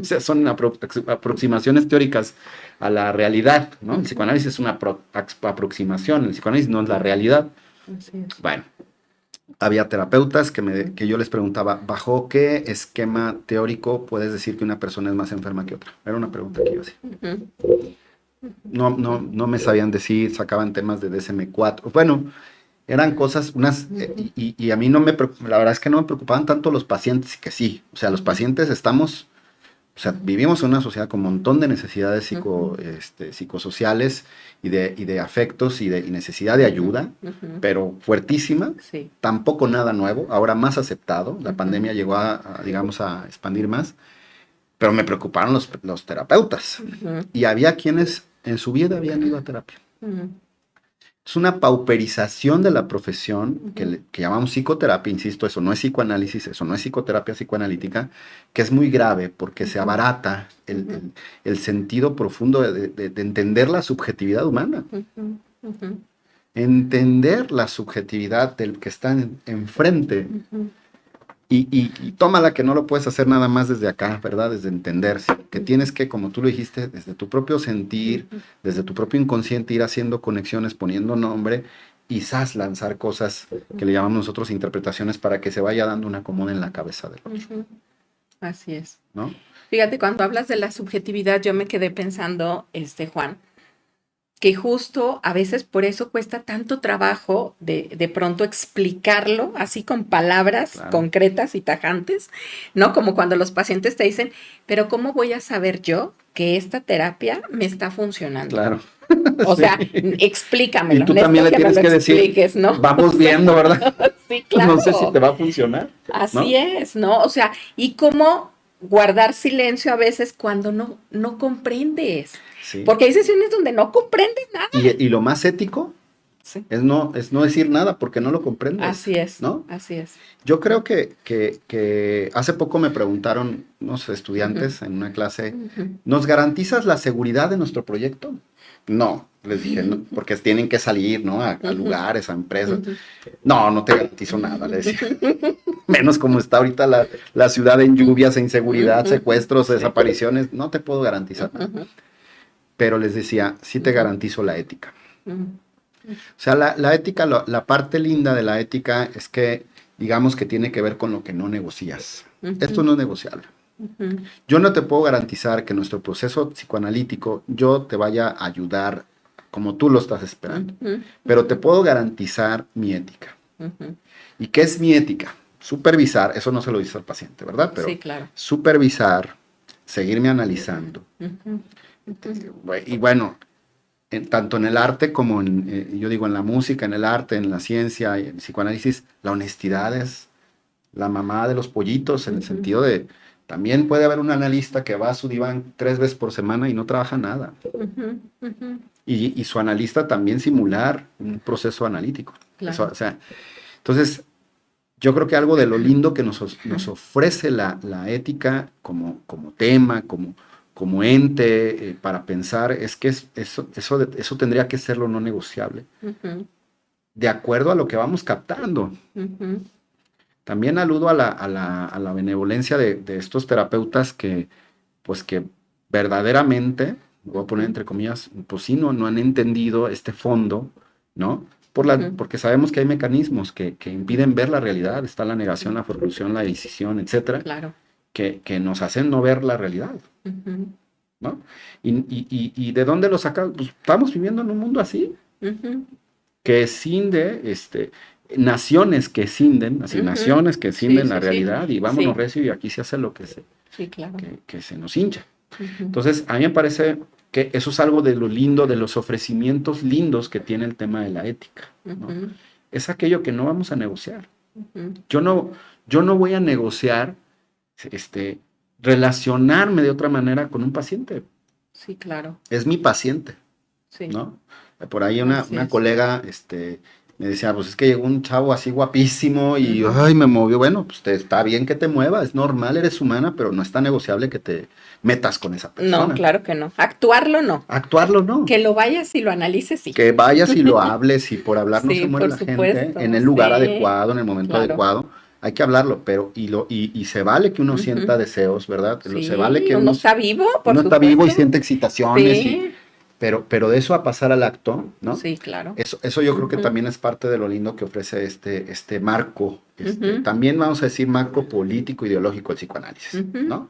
O sea, son aproximaciones teóricas a la realidad, ¿no? El psicoanálisis es una aproximación, el psicoanálisis no es la realidad. Así es. Bueno, había terapeutas que yo les preguntaba, ¿bajo qué esquema teórico puedes decir que una persona es más enferma que otra? Era una pregunta que yo hacía. No me sabían decir, sacaban temas de DSM-4. Bueno, eran cosas, y a mí la verdad es que no me preocupaban tanto los pacientes, que sí, o sea, los pacientes vivimos en una sociedad con un montón de necesidades psicosociales y de afectos y necesidad de ayuda, pero fuertísima, tampoco nada nuevo, ahora más aceptado, la pandemia llegó digamos, a expandir más, pero me preocuparon los terapeutas, y había quienes en su vida habían ido a terapia. Es una pauperización de la profesión que llamamos psicoterapia, insisto, eso no es psicoanálisis, eso no es psicoterapia psicoanalítica, que es muy grave porque se abarata el sentido profundo de entender la subjetividad humana. Entender la subjetividad del que está enfrente. Y tómala que no lo puedes hacer nada más desde acá, ¿verdad? Desde entenderse, que tienes que, como tú lo dijiste, desde tu propio sentir, desde tu propio inconsciente, ir haciendo conexiones, poniendo nombre, y lanzar cosas que le llamamos nosotros interpretaciones para que se vaya dando un acomodo en la cabeza del otro. Así es. ¿No? Fíjate, cuando hablas de la subjetividad, yo me quedé pensando, Juan, que justo a veces por eso cuesta tanto trabajo de pronto explicarlo así con palabras concretas y tajantes, ¿no? Como cuando los pacientes te dicen, pero ¿cómo voy a saber yo que esta terapia me está funcionando? Claro. O sea, explícamelo. Y tú también le tienes que decir, ¿no? Vamos viendo, ¿verdad? Sí, claro. No sé si te va a funcionar. Así es, ¿no? O sea, y cómo guardar silencio a veces cuando no comprendes. Sí. Porque hay sesiones donde no comprendes nada. Y lo más ético es no decir nada porque no lo comprendes. Así es, ¿no? Así es. Yo creo que hace poco me preguntaron unos estudiantes en una clase, ¿nos garantizas la seguridad de nuestro proyecto? No, les dije, no, porque tienen que salir, ¿no? A lugares, a empresas. No te garantizo nada, les decía. Menos como está ahorita la ciudad en lluvias, en inseguridad, secuestros, desapariciones, no te puedo garantizar nada. Pero les decía, sí te garantizo la ética. O sea, la ética, la parte linda de la ética es que, digamos que tiene que ver con lo que no negocias. Esto no es negociable. Yo no te puedo garantizar que nuestro proceso psicoanalítico yo te vaya a ayudar como tú lo estás esperando, pero te puedo garantizar mi ética. ¿Y qué es mi ética? Supervisar, eso no se lo dice al paciente, ¿verdad? Pero sí, claro. Supervisar, seguirme analizando. Y bueno, tanto en el arte como yo digo, en la música, en el arte, en la ciencia, en el psicoanálisis, la honestidad es la mamá de los pollitos, en el sentido de, también puede haber un analista que va a su diván 3 veces por semana y no trabaja nada. Y su analista también simular un proceso analítico. Claro. Eso, o sea, entonces, yo creo que algo de lo lindo que nos ofrece la ética como tema, como ente para pensar, es que eso tendría que ser lo no negociable. De acuerdo a lo que vamos captando. También aludo a la benevolencia de estos terapeutas que verdaderamente, voy a poner entre comillas, pues sí, no han entendido este fondo, ¿no? Porque sabemos que hay mecanismos que impiden ver la realidad, está la negación, la forclusión, la decisión, etcétera, claro. que nos hacen no ver la realidad, ¿no? Y ¿de dónde lo sacamos? Pues estamos viviendo en un mundo así, que escinde, naciones que escinden, naciones que escinden la realidad, y vámonos recio, y aquí se hace lo que se, sí, claro. que se nos hincha. Entonces, a mí me parece que eso es algo de lo lindo, de los ofrecimientos lindos que tiene el tema de la ética, ¿no? Es aquello que no vamos a negociar. Yo no voy a negociar relacionarme de otra manera con un paciente. Sí, claro. Es mi paciente, sí. ¿no? Por ahí una colega me decía, pues es que llegó un chavo así guapísimo y ay, me movió. Bueno, pues está bien que te mueva, es normal, eres humana, pero no está negociable que te metas con esa persona. No, claro que no. Actuarlo no. Actuarlo no. Que lo vayas y lo analices, sí. Que vayas y lo hables y por hablar no se muere la supuesto, gente en el lugar adecuado, en el momento adecuado. Hay que hablarlo, pero y se vale que uno sienta deseos, ¿verdad? Sí, se vale que uno está vivo, uno está vivo y siente excitaciones, pero de eso a pasar al acto, ¿no? Sí, claro. Eso yo creo que también es parte de lo lindo que ofrece este marco, también vamos a decir marco político, ideológico, el psicoanálisis, ¿no?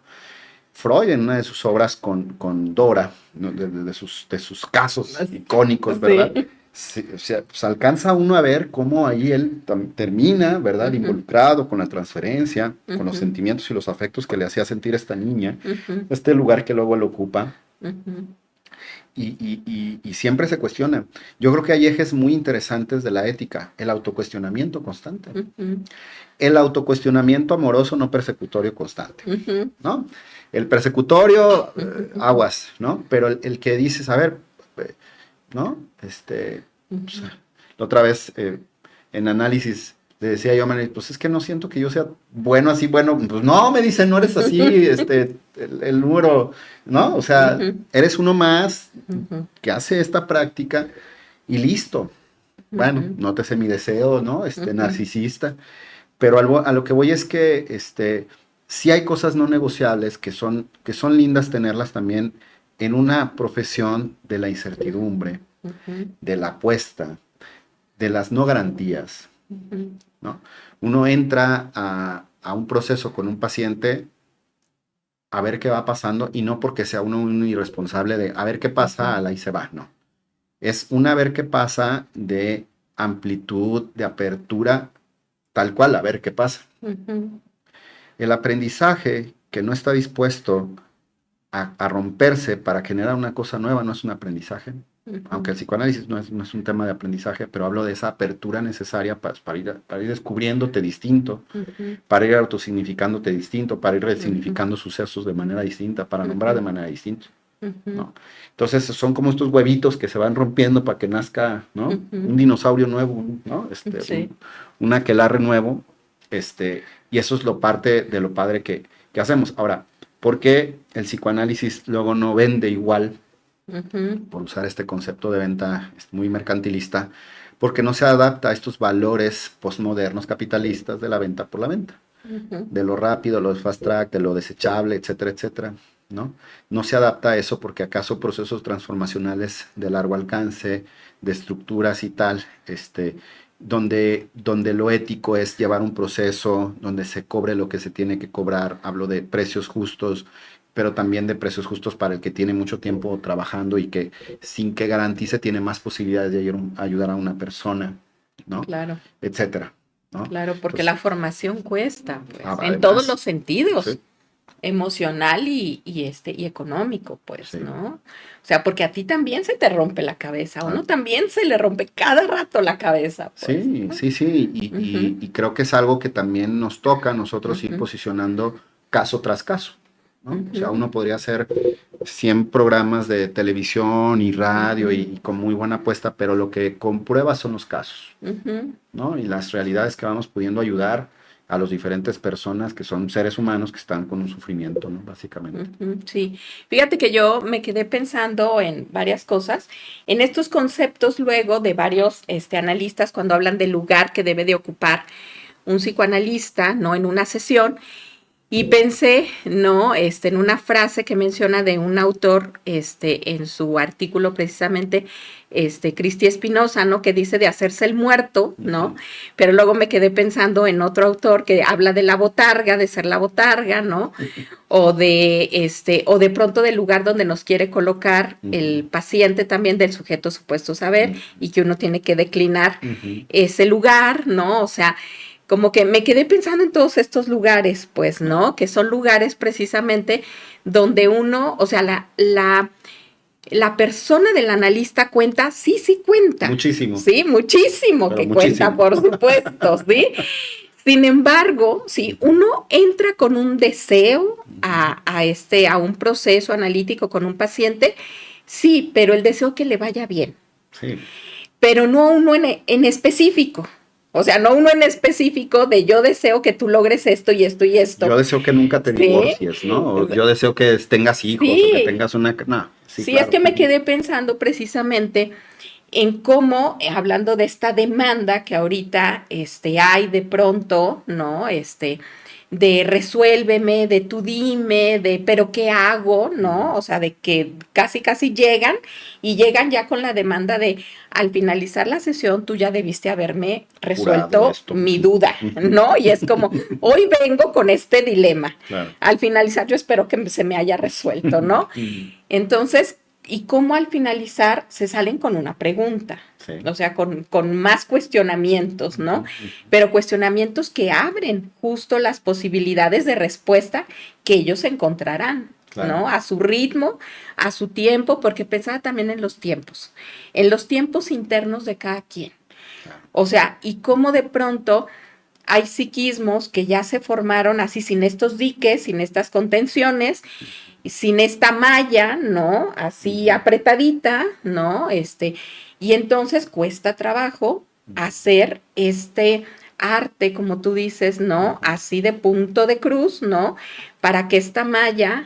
Freud en una de sus obras con Dora, ¿no? de sus casos icónicos, ¿verdad? Se alcanza uno a ver cómo ahí él termina, ¿verdad? Involucrado con la transferencia, con los sentimientos y los afectos que le hacía sentir esta niña, este lugar que luego él ocupa. Y siempre se cuestiona. Yo creo que hay ejes muy interesantes de la ética. El autocuestionamiento constante. El autocuestionamiento amoroso no persecutorio constante, ¿no? El persecutorio, aguas, ¿no? Pero el que dices, a ver, ¿no? Pues, la otra vez en análisis le decía yo a Manny, pues es que no siento que yo sea bueno así, bueno, pues no, me dice, no eres así, el número, ¿no? O sea, eres uno más que hace esta práctica y listo. Bueno, nótese mi deseo, ¿no? Narcisista. Pero a lo que voy es que sí hay cosas no negociables que son lindas tenerlas también en una profesión de la incertidumbre, de la apuesta, de las no garantías, ¿no? Uno entra a un proceso con un paciente a ver qué va pasando y no porque sea uno un irresponsable de a ver qué pasa, ahí se va, no. Es un a ver qué pasa de amplitud, de apertura, tal cual, a ver qué pasa. El aprendizaje que no está dispuesto a romperse para generar una cosa nueva no es un aprendizaje. Aunque el psicoanálisis no es un tema de aprendizaje, pero hablo de esa apertura necesaria para ir descubriéndote distinto, para ir autosignificándote distinto, para ir resignificando sucesos de manera distinta, para nombrar de manera distinta, ¿no? Entonces son como estos huevitos que se van rompiendo para que nazca, ¿no? Un dinosaurio nuevo, ¿no? Un aquelarre nuevo, y eso es parte de lo padre que hacemos. Ahora, ¿por qué el psicoanálisis luego no vende igual? Por usar este concepto de venta muy mercantilista, porque no se adapta a estos valores postmodernos capitalistas de la venta por la venta, de lo rápido, lo fast track, de lo desechable, etcétera, etcétera, ¿no? No se adapta a eso porque acaso procesos transformacionales de largo alcance, de estructuras y tal, donde lo ético es llevar un proceso donde se cobre lo que se tiene que cobrar, hablo de precios justos, pero también de precios justos para el que tiene mucho tiempo trabajando y que sin que garantice tiene más posibilidades de ayudar a una persona, ¿no? Claro. Etcétera, ¿no? Claro, porque la formación cuesta, pues, además, en todos los sentidos, sí. Emocional y económico, pues, Sí. ¿no? O sea, porque a ti también se te rompe la cabeza, a uno también se le rompe cada rato la cabeza, pues, sí, ¿no? sí, y creo que es algo que también nos toca a nosotros ir posicionando caso tras caso, ¿no? O sea, uno podría hacer 100 programas de televisión y radio y con muy buena apuesta, pero lo que comprueba son los casos, ¿no? Y las realidades que vamos pudiendo ayudar a las diferentes personas que son seres humanos que están con un sufrimiento, ¿no? Básicamente. Sí, fíjate que yo me quedé pensando en varias cosas, en estos conceptos luego de varios analistas cuando hablan del lugar que debe de ocupar un psicoanalista, ¿no? En una sesión. Y pensé, ¿no? En una frase que menciona de un autor, en su artículo precisamente, Cristi Espinosa, ¿no? Que dice de hacerse el muerto, ¿no? Pero luego me quedé pensando en otro autor que habla de la botarga, de ser la botarga, ¿no? O de pronto del lugar donde nos quiere colocar el paciente también del sujeto supuesto saber y que uno tiene que declinar ese lugar, ¿no? O sea, como que me quedé pensando en todos estos lugares, pues, ¿no? Que son lugares precisamente donde uno, o sea, la persona del analista cuenta, sí cuenta. Muchísimo. Sí, muchísimo pero que muchísimo. Cuenta, por supuesto, ¿sí? Sin embargo, si uno entra con un deseo a un proceso analítico con un paciente, sí, pero el deseo que le vaya bien. Sí. Pero no uno en específico. O sea, no uno en específico de yo deseo que tú logres esto y esto y esto. Yo deseo que nunca te divorcies, ¿no? O yo deseo que tengas hijos o que tengas una... No, sí, claro. Es que me quedé pensando precisamente en cómo, hablando de esta demanda que ahorita hay de pronto, ¿no? De resuélveme, de tú dime, de pero ¿qué hago? ¿No? O sea, de que casi llegan y llegan ya con la demanda de al finalizar la sesión tú ya debiste haberme resuelto mi duda, ¿no? Y es como, hoy vengo con este dilema. Claro. Al finalizar yo espero que se me haya resuelto, ¿no? Entonces, y cómo al finalizar se salen con una pregunta, sí. O sea, con más cuestionamientos, ¿no? Pero cuestionamientos que abren justo las posibilidades de respuesta que ellos encontrarán, claro. ¿No? A su ritmo, a su tiempo, porque pensaba también en los tiempos internos de cada quien. Claro. O sea, y cómo de pronto hay psiquismos que ya se formaron así sin estos diques, sin estas contenciones, sin esta malla, ¿no? Así apretadita, ¿no? Y entonces cuesta trabajo hacer este arte, como tú dices, ¿no? Así de punto de cruz, ¿no? Para que esta malla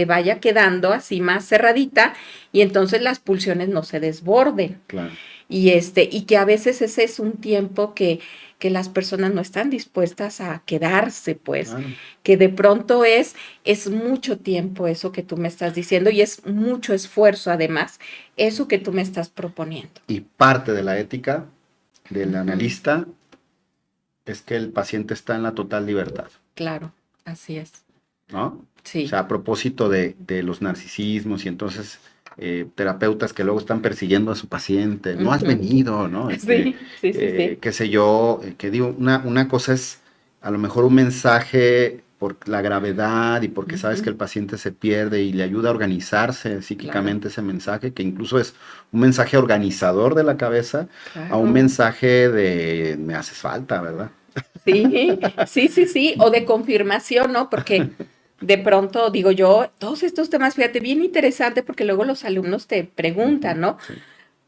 vaya quedando así más cerradita y entonces las pulsiones no se desborden. Claro. Y que a veces ese es un tiempo que las personas no están dispuestas a quedarse, pues, claro. Que de pronto es mucho tiempo eso que tú me estás diciendo y es mucho esfuerzo además, eso que tú me estás proponiendo. Y parte de la ética del analista es que el paciente está en la total libertad. Claro, así es. ¿No? Sí. O sea, a propósito de los narcisismos y entonces... terapeutas que luego están persiguiendo a su paciente, no has venido, ¿no? Sí. Qué sé yo, que digo, una cosa es a lo mejor un mensaje por la gravedad y porque sabes que el paciente se pierde y le ayuda a organizarse psíquicamente, claro. Ese mensaje, que incluso es un mensaje organizador de la cabeza, claro. A un mensaje de me haces falta, ¿verdad? Sí, o de confirmación, ¿no? Porque de pronto, digo yo, todos estos temas, fíjate, bien interesante porque luego los alumnos te preguntan, ¿no? Sí.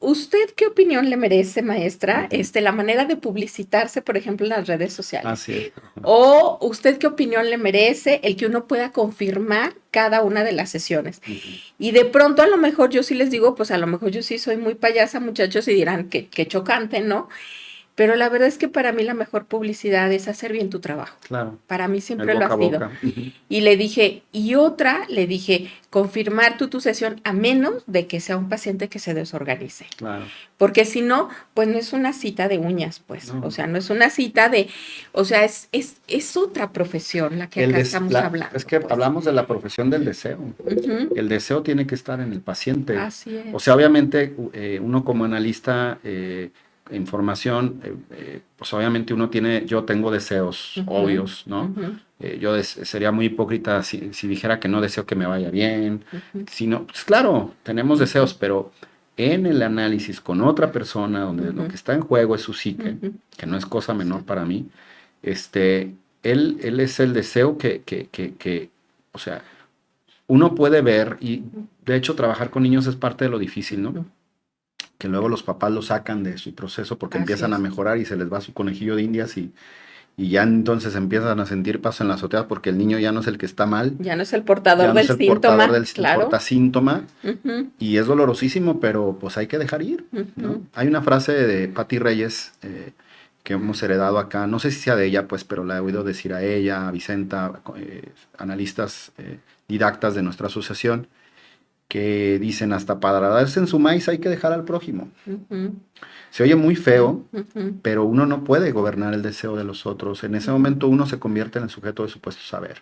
¿Usted qué opinión le merece, maestra, la manera de publicitarse, por ejemplo, en las redes sociales? Así es. O ¿usted qué opinión le merece el que uno pueda confirmar cada una de las sesiones? Y de pronto a lo mejor yo sí les digo, pues a lo mejor yo sí soy muy payasa, muchachos, y dirán que chocante, ¿no? Pero la verdad es que para mí la mejor publicidad es hacer bien tu trabajo. Claro. Para mí siempre lo ha sido. Y le dije, confirmar tu sesión a menos de que sea un paciente que se desorganice. Claro. Porque si no, pues no es una cita de uñas, pues. No. O sea, no es una cita o sea, es otra profesión la que acá estamos hablando. Es que pues. Hablamos de la profesión del deseo. El deseo tiene que estar en el paciente. Así es. O sea, obviamente uno como analista... información, pues obviamente yo tengo deseos obvios, ¿no? Yo sería muy hipócrita si dijera que no deseo que me vaya bien, sino, pues claro, tenemos deseos, pero en el análisis con otra persona, donde lo que está en juego es su psique, que no es cosa menor para mí, él es el deseo que, o sea, uno puede ver, y de hecho trabajar con niños es parte de lo difícil, ¿no? Que luego los papás lo sacan de su proceso porque empiezan a mejorar y se les va su conejillo de indias y ya entonces empiezan a sentir paso en la azotea porque el niño ya no es el que está mal. Ya no es el portador del síntoma. Claro. Portasíntoma. Y es dolorosísimo, pero pues hay que dejar ir, ¿no? Hay una frase de Patti Reyes que hemos heredado acá, no sé si sea de ella, pues, pero la he oído decir a ella, a Vicenta, analistas didactas de nuestra asociación, que dicen hasta para darse en su maíz hay que dejar al prójimo. Se oye muy feo, pero uno no puede gobernar el deseo de los otros. En ese momento uno se convierte en el sujeto de supuesto saber,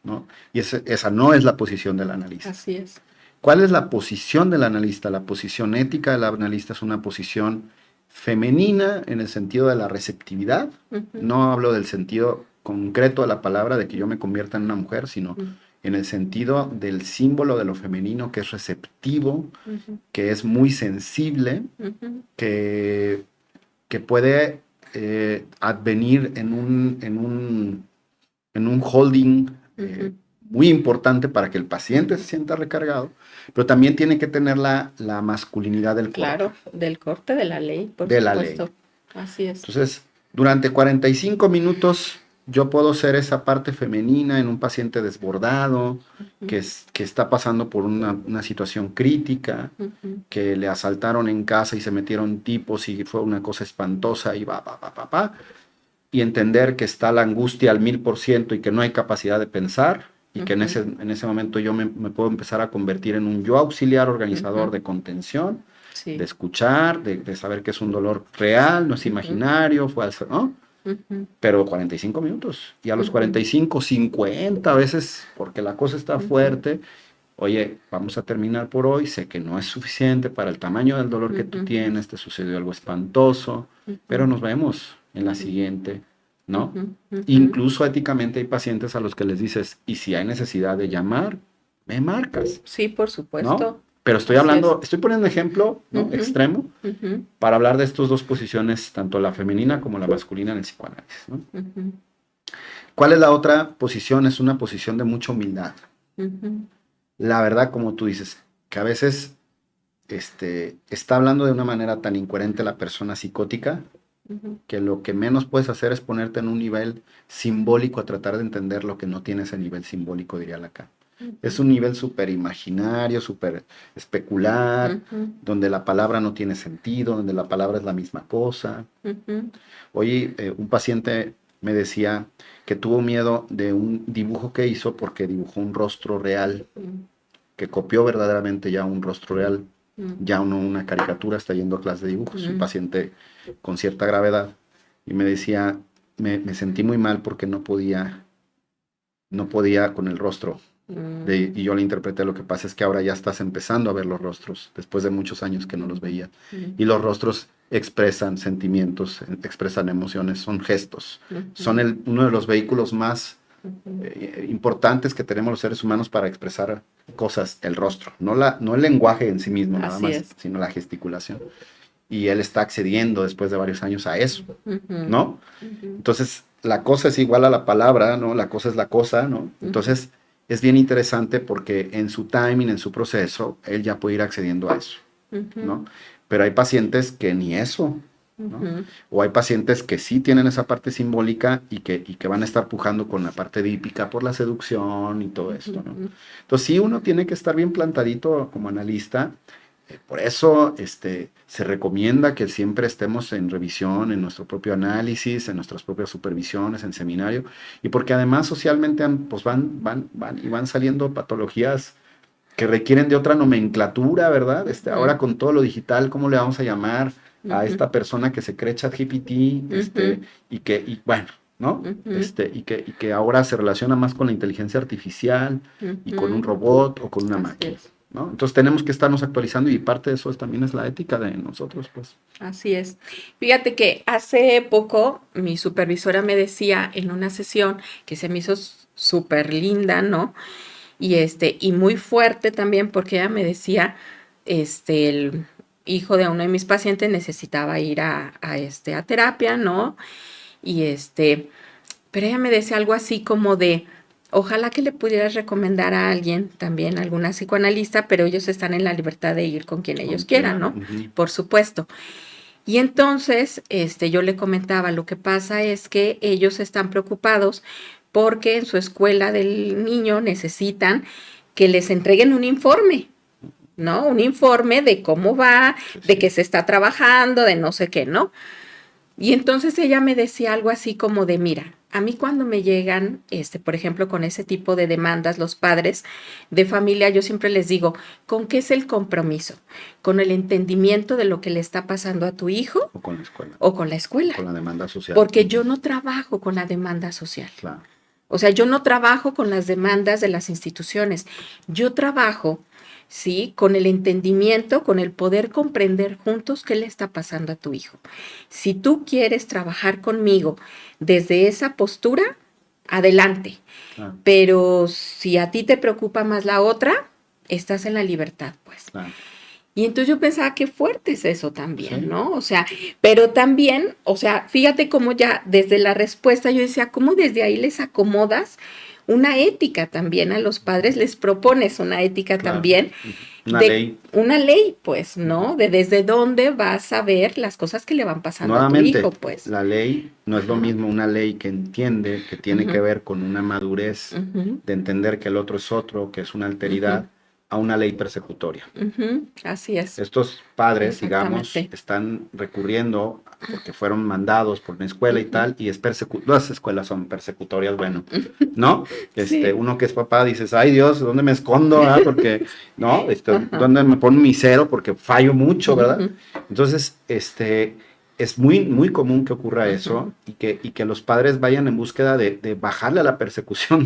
¿no? Y esa no es la posición del analista. Así es. ¿Cuál es la posición del analista? La posición ética del analista es una posición femenina en el sentido de la receptividad. No hablo del sentido concreto de la palabra de que yo me convierta en una mujer, sino en el sentido del símbolo de lo femenino, que es receptivo, que es muy sensible, que puede advenir en un holding muy importante para que el paciente se sienta recargado, pero también tiene que tener la masculinidad del corte. Claro, del corte de la ley, por de supuesto. La ley. Así es. Entonces, durante 45 minutos yo puedo ser esa parte femenina en un paciente desbordado, que está pasando por una situación crítica, que le asaltaron en casa y se metieron tipos y fue una cosa espantosa y y entender que está la angustia al 1000% y que no hay capacidad de pensar y que en ese momento yo me puedo empezar a convertir en un yo auxiliar organizador de contención, de escuchar, de saber que es un dolor real, no es imaginario, falso, ¿no? Pero 45 minutos. Y a los 45, 50 veces, porque la cosa está fuerte, oye, vamos a terminar por hoy, sé que no es suficiente para el tamaño del dolor que tú tienes, te sucedió algo espantoso, pero nos vemos en la siguiente, ¿no? Incluso éticamente hay pacientes a los que les dices, y si hay necesidad de llamar, me marcas. Sí, por supuesto. ¿No? Pero estoy hablando, estoy poniendo un ejemplo, ¿no? Extremo, para hablar de estas dos posiciones, tanto la femenina como la masculina en el psicoanálisis, ¿no? ¿Cuál es la otra posición? Es una posición de mucha humildad. La verdad, como tú dices, que a veces está hablando de una manera tan incoherente la persona psicótica, que lo que menos puedes hacer es ponerte en un nivel simbólico a tratar de entender lo que no tiene ese nivel simbólico, diría Lacan. Es un nivel súper imaginario, súper especular, donde la palabra no tiene sentido, donde la palabra es la misma cosa. Hoy un paciente me decía que tuvo miedo de un dibujo que hizo porque dibujó un rostro real, que copió verdaderamente ya un rostro real, ya no una caricatura, está yendo a clase de dibujos, un paciente con cierta gravedad, y me decía, me sentí muy mal porque no podía con el rostro. Y yo le interpreté, lo que pasa es que ahora ya estás empezando a ver los rostros, después de muchos años que no los veía. Y los rostros expresan sentimientos, expresan emociones, son gestos. Son uno de los vehículos más importantes que tenemos los seres humanos para expresar cosas, el rostro. No el lenguaje en sí mismo, nada más, sino la gesticulación. Y él está accediendo después de varios años a eso, ¿no? Entonces, la cosa es igual a la palabra, ¿no? La cosa es la cosa, ¿no? Entonces, es bien interesante porque en su timing, en su proceso, él ya puede ir accediendo a eso, ¿no? Pero hay pacientes que ni eso, ¿no? O hay pacientes que sí tienen esa parte simbólica y que van a estar pujando con la parte dípica por la seducción y todo esto, ¿no? Entonces, sí, uno tiene que estar bien plantadito como analista. Por eso se recomienda que siempre estemos en revisión, en nuestro propio análisis, en nuestras propias supervisiones, en seminario, y porque además socialmente pues van saliendo patologías que requieren de otra nomenclatura, ¿verdad? Ahora con todo lo digital, ¿cómo le vamos a llamar a esta persona que se cree ChatGPT? Y bueno, ¿no? Y que ahora se relaciona más con la inteligencia artificial y con un robot o con una máquina. ¿No? Entonces tenemos que estarnos actualizando y parte de eso también es la ética de nosotros, pues. Así es. Fíjate que hace poco mi supervisora me decía en una sesión que se me hizo súper linda, ¿no? Y muy fuerte también porque ella me decía, el hijo de uno de mis pacientes necesitaba ir a terapia, ¿no? Pero ella me decía algo así como de, ojalá que le pudieras recomendar a alguien, también alguna psicoanalista, pero ellos están en la libertad de ir con quien ellos quieran, ¿no? Por supuesto. Y entonces, yo le comentaba, lo que pasa es que ellos están preocupados porque en su escuela del niño necesitan que les entreguen un informe, ¿no? Un informe de cómo va, de que se está trabajando, de no sé qué, ¿no? Y entonces ella me decía algo así como de, mira, a mí cuando me llegan, por ejemplo, con ese tipo de demandas, los padres de familia, yo siempre les digo, ¿con qué es el compromiso? ¿Con el entendimiento de lo que le está pasando a tu hijo? ¿O con la escuela? ¿O con la escuela? Con la demanda social. Porque yo no trabajo con la demanda social. Claro. O sea, yo no trabajo con las demandas de las instituciones. Yo trabajo, ¿sí? Con el entendimiento, con el poder comprender juntos qué le está pasando a tu hijo. Si tú quieres trabajar conmigo desde esa postura, adelante. Pero si a ti te preocupa más la otra, estás en la libertad, pues. Y entonces yo pensaba, qué fuerte es eso también, ¿no? O sea, pero también, o sea, fíjate cómo ya desde la respuesta yo decía, ¿cómo desde ahí les acomodas una ética también a los padres? Les propones una ética también. Una ley. Una ley, pues, ¿no? De desde dónde vas a ver las cosas que le van pasando a tu hijo, pues. La ley no es lo mismo una ley que entiende, que tiene que ver con una madurez de entender que el otro es otro, que es una alteridad, a una ley persecutoria. Así es. Estos padres, digamos, están recurriendo porque fueron mandados por una escuela y tal, y es las escuelas son persecutorias, bueno, ¿no? Uno que es papá dices, ay Dios, ¿dónde me escondo? Porque, ¿no? ¿Dónde me pongo mi cero? Porque fallo mucho, ¿verdad? Entonces, es muy, muy común que ocurra eso y que los padres vayan en búsqueda de bajarle a la persecución,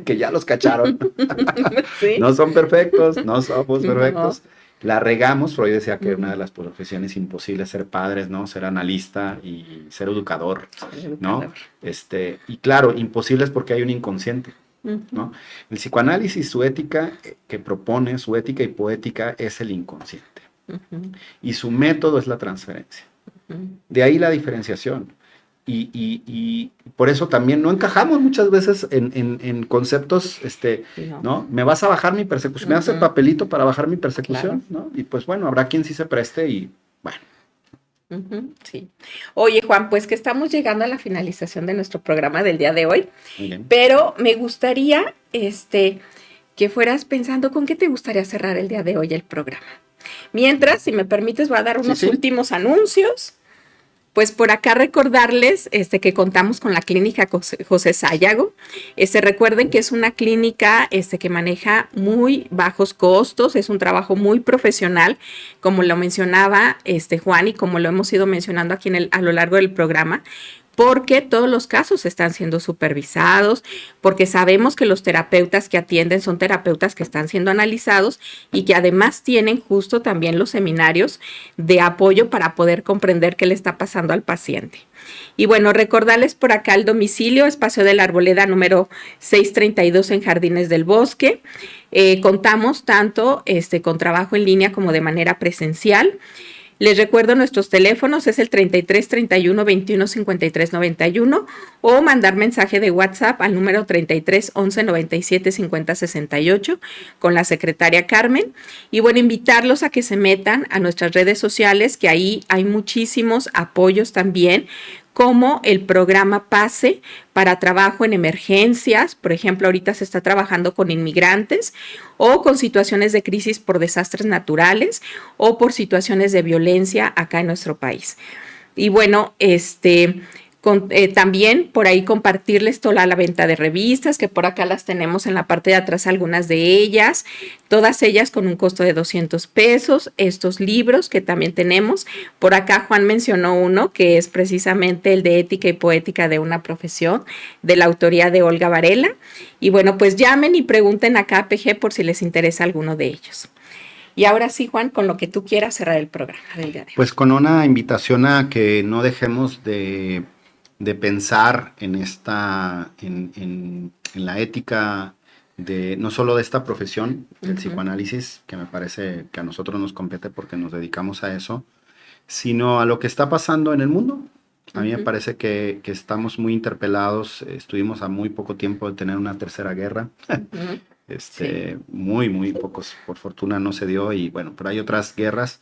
que ya los cacharon. No son perfectos, no somos perfectos. La regamos. Freud decía que una de las profesiones imposibles ser padres, ¿no? Ser analista y ser educador, ¿no? Y claro, imposibles porque hay un inconsciente, ¿no? El psicoanálisis, su ética que propone, su ética y poética es el inconsciente. Y su método es la transferencia. De ahí la diferenciación. Y por eso también no encajamos muchas veces en conceptos, ¿no? Me vas a bajar mi persecución, me das el papelito para bajar mi persecución, ¿no? Y pues bueno, habrá quien sí se preste y bueno. Sí. Oye, Juan, pues que estamos llegando a la finalización de nuestro programa del día de hoy, pero me gustaría que fueras pensando con qué te gustaría cerrar el día de hoy el programa. Mientras, si me permites, voy a dar unos últimos anuncios. Pues por acá recordarles que contamos con la clínica José Sayago. Recuerden que es una clínica que maneja muy bajos costos, es un trabajo muy profesional, como lo mencionaba Juan y como lo hemos ido mencionando aquí a lo largo del programa, porque todos los casos están siendo supervisados, porque sabemos que los terapeutas que atienden son terapeutas que están siendo analizados y que además tienen justo también los seminarios de apoyo para poder comprender qué le está pasando al paciente. Y bueno, recordarles por acá el domicilio, Espacio de la Arboleda número 632 en Jardines del Bosque. Contamos tanto con trabajo en línea como de manera presencial. Les recuerdo nuestros teléfonos, es el 33 31 21 53 91 o mandar mensaje de WhatsApp al número 33 11 97 50 68 con la secretaria Carmen. Y bueno, invitarlos a que se metan a nuestras redes sociales, que ahí hay muchísimos apoyos también, como el programa PASE para trabajo en emergencias. Por ejemplo, ahorita se está trabajando con inmigrantes o con situaciones de crisis por desastres naturales o por situaciones de violencia acá en nuestro país. Y bueno, también por ahí compartirles toda la venta de revistas, que por acá las tenemos en la parte de atrás, algunas de ellas, todas ellas con un costo de 200 pesos. Estos libros que también tenemos, por acá Juan mencionó uno que es precisamente el de Ética y Poética de una Profesión, de la autoría de Olga Varela. Y bueno, pues llamen y pregunten acá a PG por si les interesa alguno de ellos. Y ahora sí, Juan, con lo que tú quieras cerrar el programa del día de hoy. Pues con una invitación a que no dejemos de pensar en la ética no solo de esta profesión, del psicoanálisis, que me parece que a nosotros nos compete porque nos dedicamos a eso, sino a lo que está pasando en el mundo. A mí me parece que estamos muy interpelados, estuvimos a muy poco tiempo de tener una tercera guerra, muy pocos, por fortuna no se dio, y bueno, pero hay otras guerras.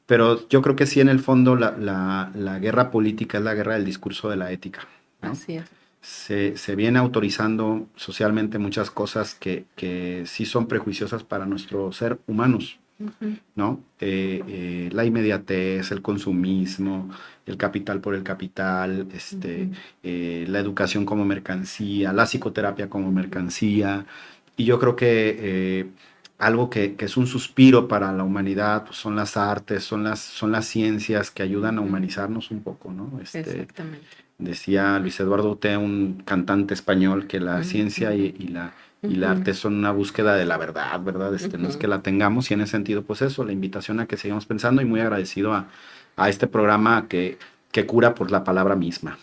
Pero yo creo que sí, en el fondo, la guerra política es la guerra del discurso de la ética, ¿no? Así es. Se viene autorizando socialmente muchas cosas que sí son prejuiciosas para nuestro ser humanos, ¿no? La inmediatez, el consumismo, el capital por el capital, la educación como mercancía, la psicoterapia como mercancía. Y yo creo que algo que es un suspiro para la humanidad, pues son las artes, son las ciencias que ayudan a humanizarnos un poco, ¿no? Exactamente. Decía Luis Eduardo Ute, un cantante español, que la ciencia y la arte son una búsqueda de la verdad, ¿verdad? No es que la tengamos, y en ese sentido, pues eso, la invitación a que sigamos pensando, y muy agradecido a este programa que cura por la palabra misma.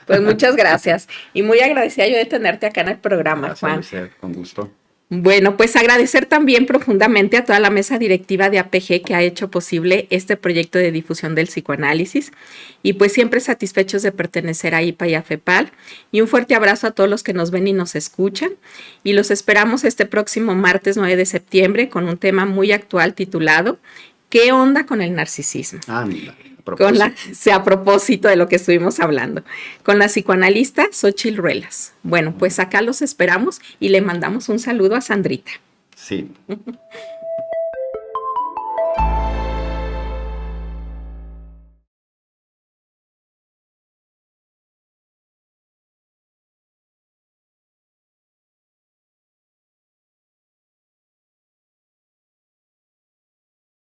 Pues muchas gracias. Y muy agradecida yo de tenerte acá en el programa, Gracias, Juan. Luisa, con gusto. Bueno, pues agradecer también profundamente a toda la mesa directiva de APG que ha hecho posible este proyecto de difusión del psicoanálisis y pues siempre satisfechos de pertenecer a IPA y a FEPAL, y un fuerte abrazo a todos los que nos ven y nos escuchan, y los esperamos este próximo martes 9 de septiembre con un tema muy actual titulado ¿Qué onda con el narcisismo? A propósito de lo que estuvimos hablando, con la psicoanalista Xóchitl Ruelas. Bueno, pues acá los esperamos y le mandamos un saludo a Sandrita. Sí.